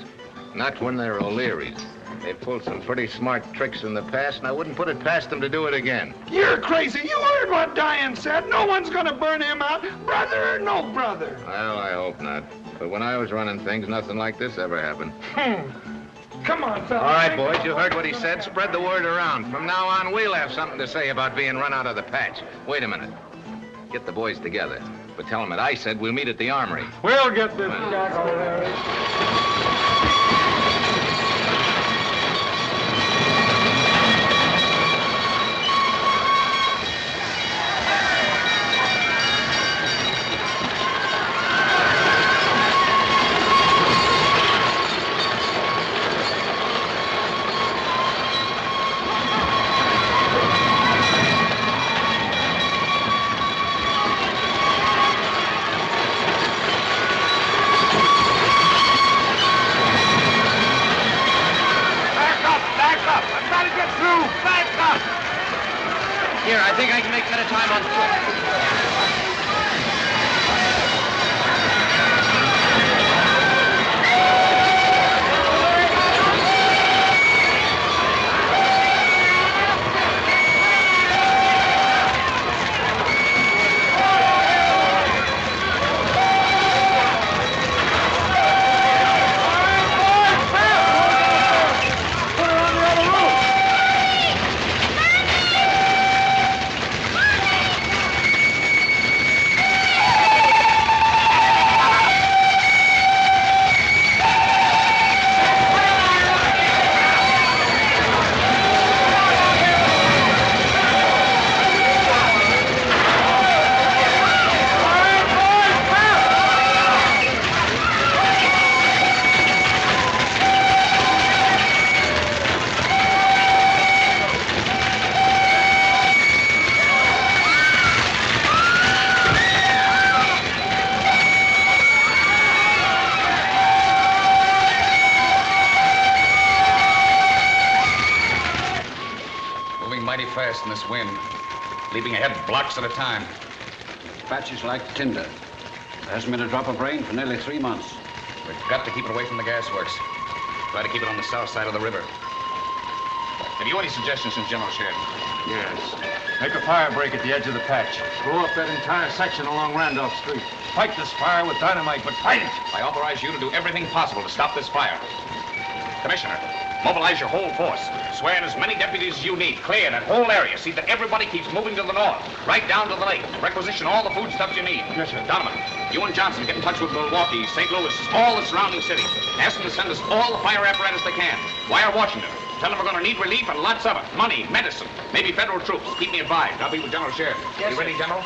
Not when they're O'Learys. They pulled some pretty smart tricks in the past, and I wouldn't put it past them to do it again. You're crazy. You heard what Diane said. No one's going to burn him out, brother or no brother. Well, I hope not. But when I was running things, nothing like this ever happened. Come on, fellas. All right, boys, you heard what he said. Spread the word around. From now on, we'll have something to say about being run out of the patch. Wait a minute. Get the boys together. But tell them that I said we'll meet at the armory. We'll get this guy over there. Here, I think I can make better time on foot. fast in this wind, leaping ahead blocks at a time. Patch is like tinder. There hasn't been a drop of rain for nearly 3 months. We've got to keep it away from the gasworks. Try to keep it on the south side of the river. Have you any suggestions since General Sheridan? Yes. Make a fire break at the edge of the patch. Blow up that entire section along Randolph Street. Fight this fire with dynamite, but fight it! I authorize you to do everything possible to stop this fire. Commissioner, mobilize your whole force. Swear in as many deputies as you need. Clear that whole area. See that everybody keeps moving to the north, right down to the lake. Requisition all the foodstuffs you need. Yes, sir. Donovan, you and Johnson get in touch with Milwaukee, St. Louis, all the surrounding cities. Ask them to send us all the fire apparatus they can. Wire Washington. Tell them we're going to need relief and lots of it. Money, medicine, maybe federal troops. Keep me advised. I'll be with General Sheridan. Yes, you ready, sir. General?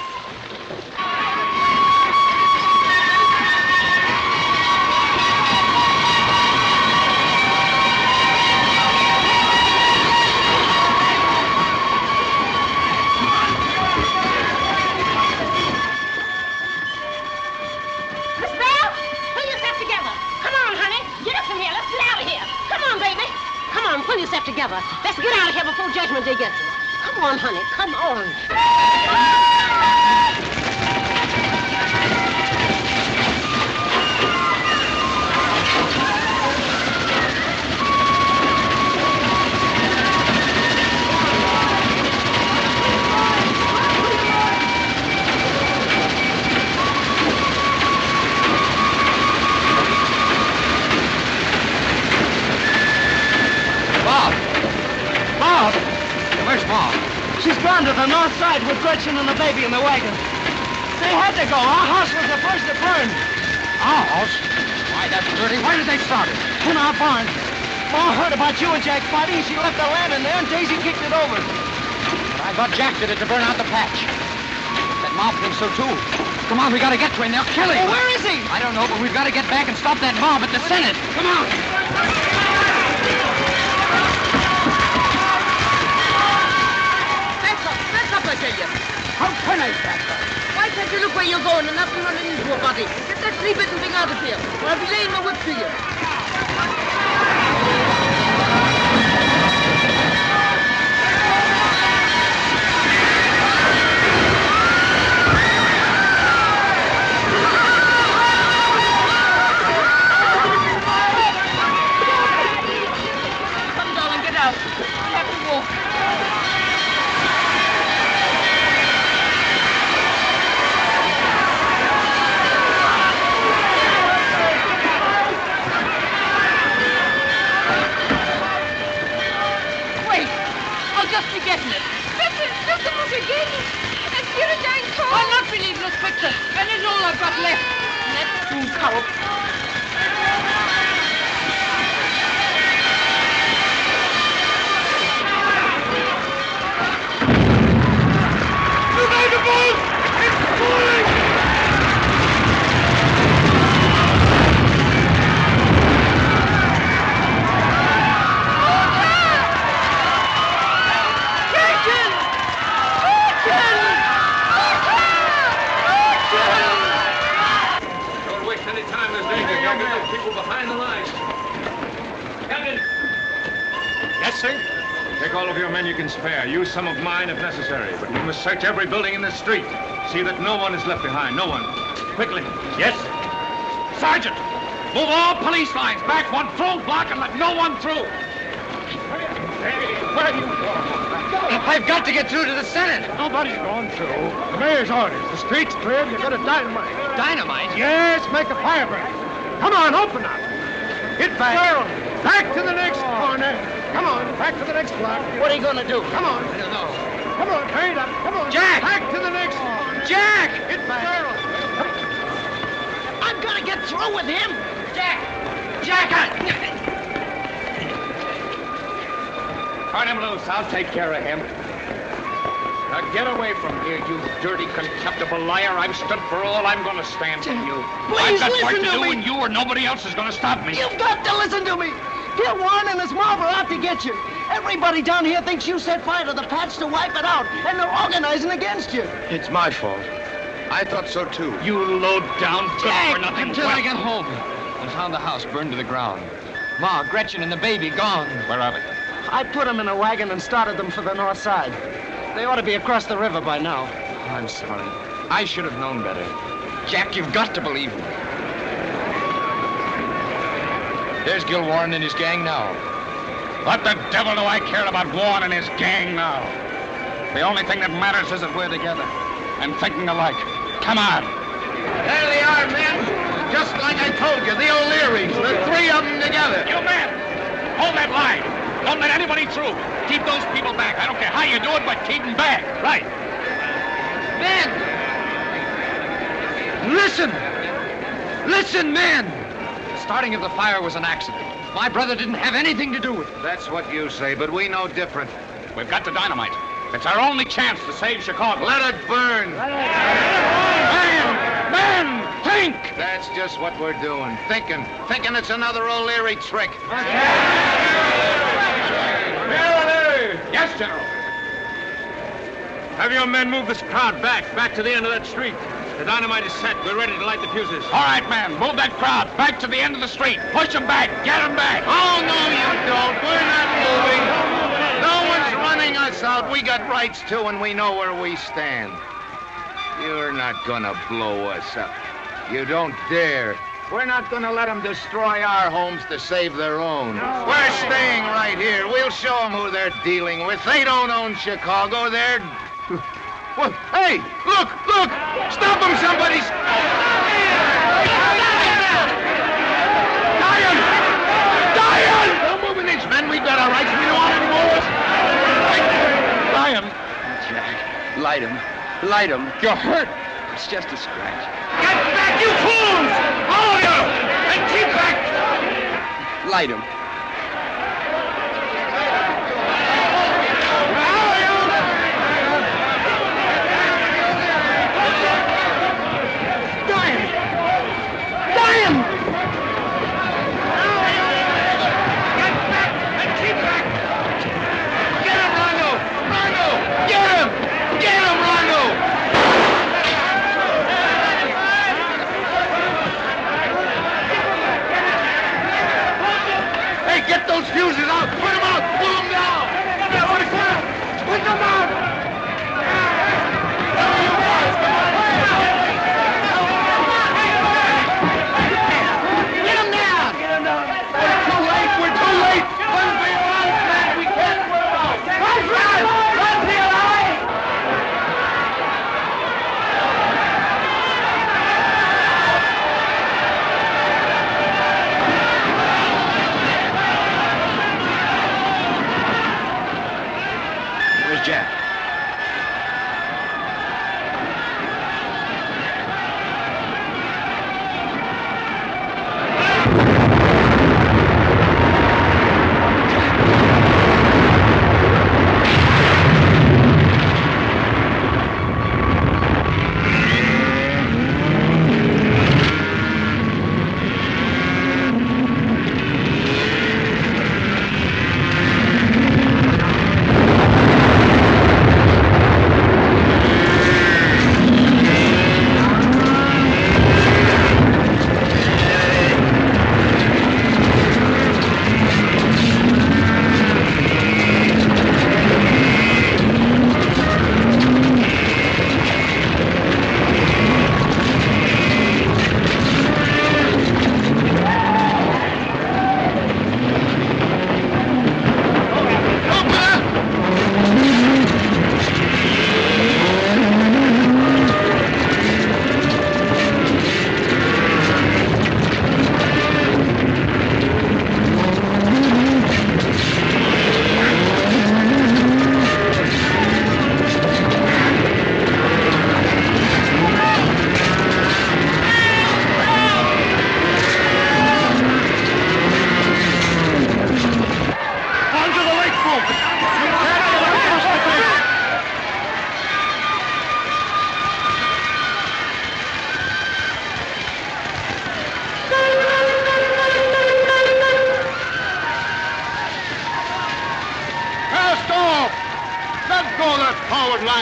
Miss Belle, pull yourself together. Come on, honey. Get up from here. Let's get out of here. Come on, baby. Come on, pull yourself together. Let's get out of here before Judgment Day gets us. Come on, honey. Come on. Bob! Where's Mom? She's gone to the north side with Gretchen and the baby in the wagon. They had to go. Our house was the first to burn. Our house? Why, that's dirty. Why did they start it? In our barn. Ma heard about you and Jack fighting. She left the lamb in there, and Daisy kicked it over. I thought Jack did it to burn out the patch. That mob thinks so, too. Come on, we gotta get to him. They'll kill him. Well, where is he? I don't know, but we've got to get back and stop that mob at the Senate. Come on. Back up, I tell you. How can I back up? Why can't you look where you're going and not be running into a body? Get that flea-bitten thing out of here, or I'll be laying my whip to you. Come, darling, get out. We have to walk. Getting it. Look at us again. And here it ain't cold. I'll not believe this picture. And it's all I've got left. And that true coward. Look at the boat! It's falling! People behind the lines. Captain! Yes, sir? Take all of your men you can spare. Use some of mine if necessary. But we must search every building in this street. See that no one is left behind. No one. Quickly. Yes? Sergeant, move all police lines back one full block and let no one through. Hey, where are you going? I've got to get through to the Senate. Nobody's going through. The mayor's orders. The street's cleared. You've got a dynamite. Dynamite? Yes, make a fire break. Come on, open up. Get back. Back to the next corner. Come on, back to the next block. What are you going to do? Come on. I don't know. Come on, hurry it up. Come on. Jack! Back to the next corner. Jack! Get back. I've got to get through with him. Jack! Jack! Turn him loose. I'll take care of him. Now get away from here, you dirty, contemptible liar. I've stood for all I'm going to stand for you. Please I've got work listen to to do, me. and you or nobody else is going to stop me. You've got to listen to me. Gil Warren and his mob are out to get you. Everybody down here thinks you set fire to the patch to wipe it out, and they're organizing against you. It's my fault. I thought so, too. You low-down, good-for-nothing Until I get home. I found the house burned to the ground. Ma, Gretchen, and the baby gone. Where are they? I put them in a wagon and started them for the north side. They ought to be across the river by now. I'm sorry. I should have known better. Jack, you've got to believe me. There's Gil Warren and his gang now. What the devil do I care about Warren and his gang now? The only thing that matters is that we're together and thinking alike. Come on. There they are, men. Just like I told you, the O'Learys. The three of them together. You men, hold that line. Don't let anybody through. Keep those people back. I don't care how you do it, but keep them back. Right. Men! Listen! Listen, men! The starting of the fire was an accident. My brother didn't have anything to do with it. That's what you say, but we know different. We've got the dynamite. It's our only chance to save Chicago. Let it burn. Men, think! That's just what we're doing. Thinking it's another O'Leary trick. Yes, General. Have your men move this crowd back to the end of that street. The dynamite is set. We're ready to light the fuses. All right, man. Move that crowd back to the end of the street. Push them back. Get them back. Oh, no, you don't. We're not moving. No one's running us out. We got rights, too, and we know where we stand. You're not gonna blow us up. You don't dare. We're not gonna let them destroy our homes to save their own. We're staying right here. We'll show them who they're dealing with. They don't own Chicago. They're... Well, hey, look! Stop them, somebody! Diane! Don't move with these men. We've got our rights. We don't want any more. Light him. Jack, light him. Light him. You're hurt. It's just a scratch. Get back, you fools! All of you! And keep back! Light him. Where's Jack?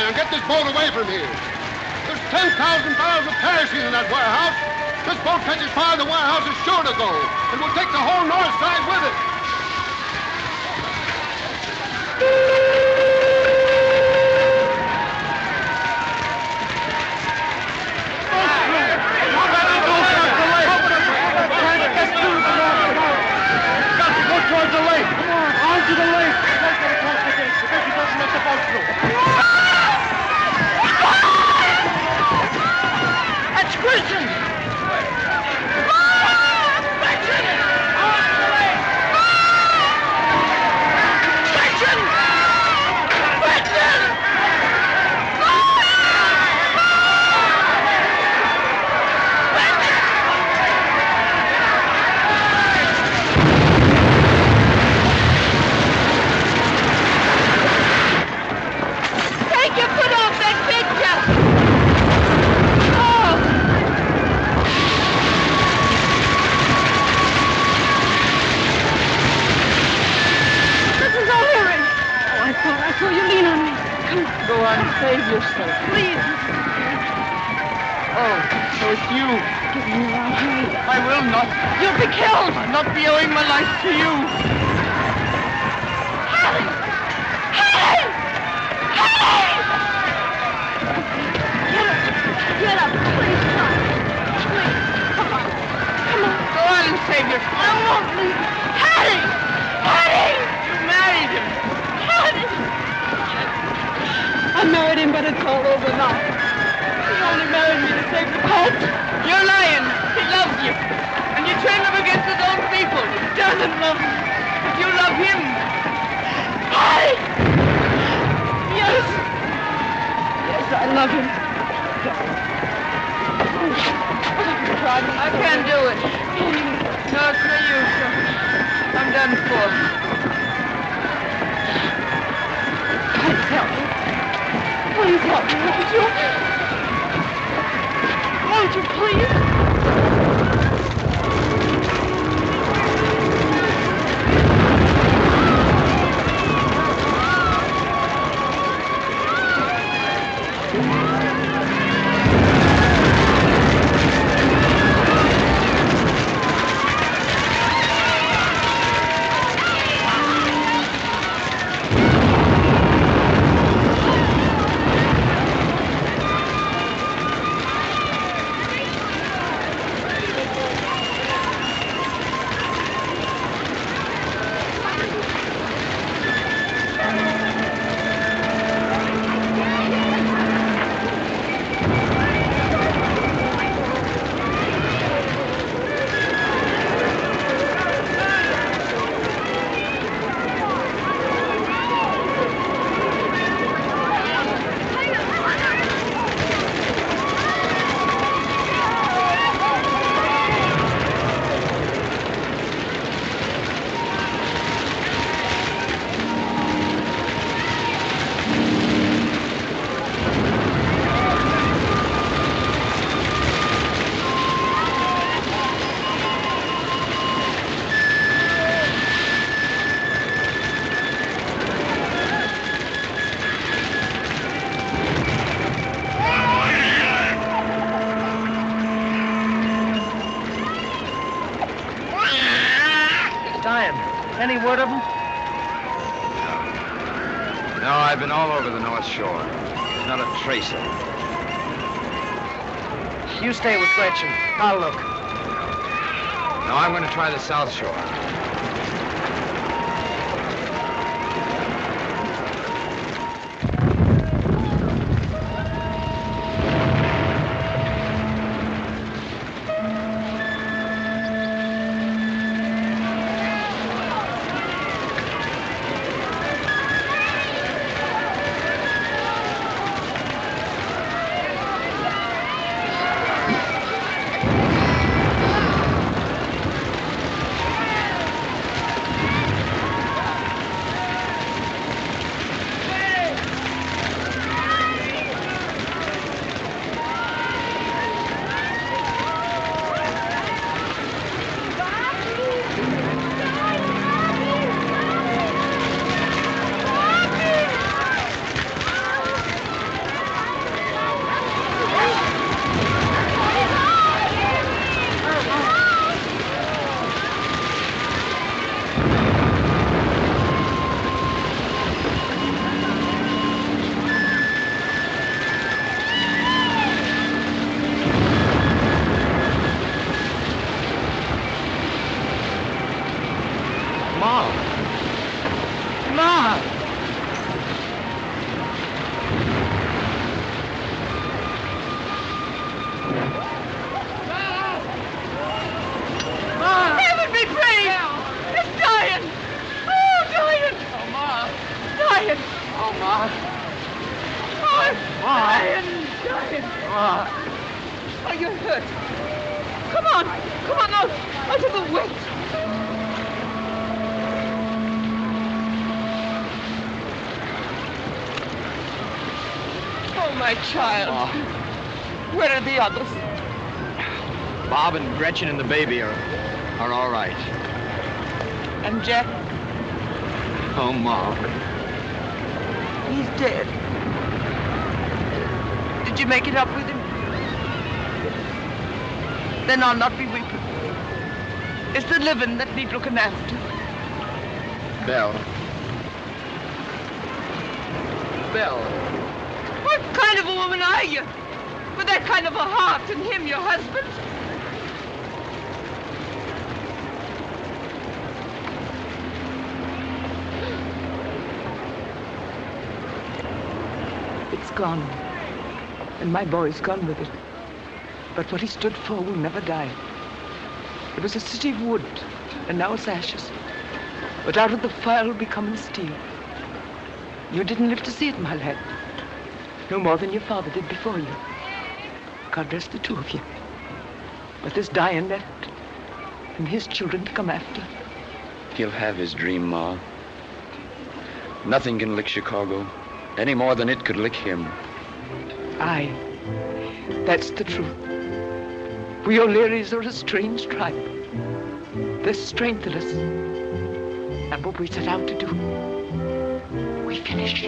Get this boat away from here. There's 10,000 barrels of kerosene in that warehouse. This boat catches fire, the warehouse is sure to go. And we'll take the whole north side with it. Got to go towards the lake. Come on, on to the lake. Don't get across the gate. The boat doesn't let the boat through. That's Christian! So you lean on me. Come on. Go on, save yourself. Please. Oh, so it's you. Give me your arm, hurry. I will not. You'll be killed. I'll not be owing my life to you. Harry! Harry! Harry! Get up, please, come on. Please, come on. Come on. Go on and save yourself. I won't leave. Harry! Harry! You married him. Harry! I married him, but it's all over now. He only married me to save the pet. You're lying. He loves you. And you train him against his own people. He doesn't love me. But you love him. Harry! Yes. Yes, I love him. I can't do it. No, it's no use. I'm done for. Please help me. Please help me, won't you? Won't you, please? No, I've been all over the North Shore. There's not a trace of it. You stay with Gretchen. I'll look. No, I'm going to try the South Shore. Bob and Gretchen and the baby are all right. And Jack? Oh, Ma. He's dead. Did you make it up with him? Then I'll not be weeping. It's the living that need looking after. Belle. Belle. What kind of a woman are you? With that kind of a heart and him, your husband? It's gone. And my boy's gone with it. But what he stood for will never die. It was a city of wood, and now it's ashes. But out of the fire will be coming steel. You didn't live to see it, my lad. No more than your father did before you. God rest the two of you. But this dying left and his children to come after. He'll have his dream, Ma. Nothing can lick Chicago any more than it could lick him. Aye, that's the truth. We O'Learys are a strange tribe. There's strength in us. And what we set out to do, we finish.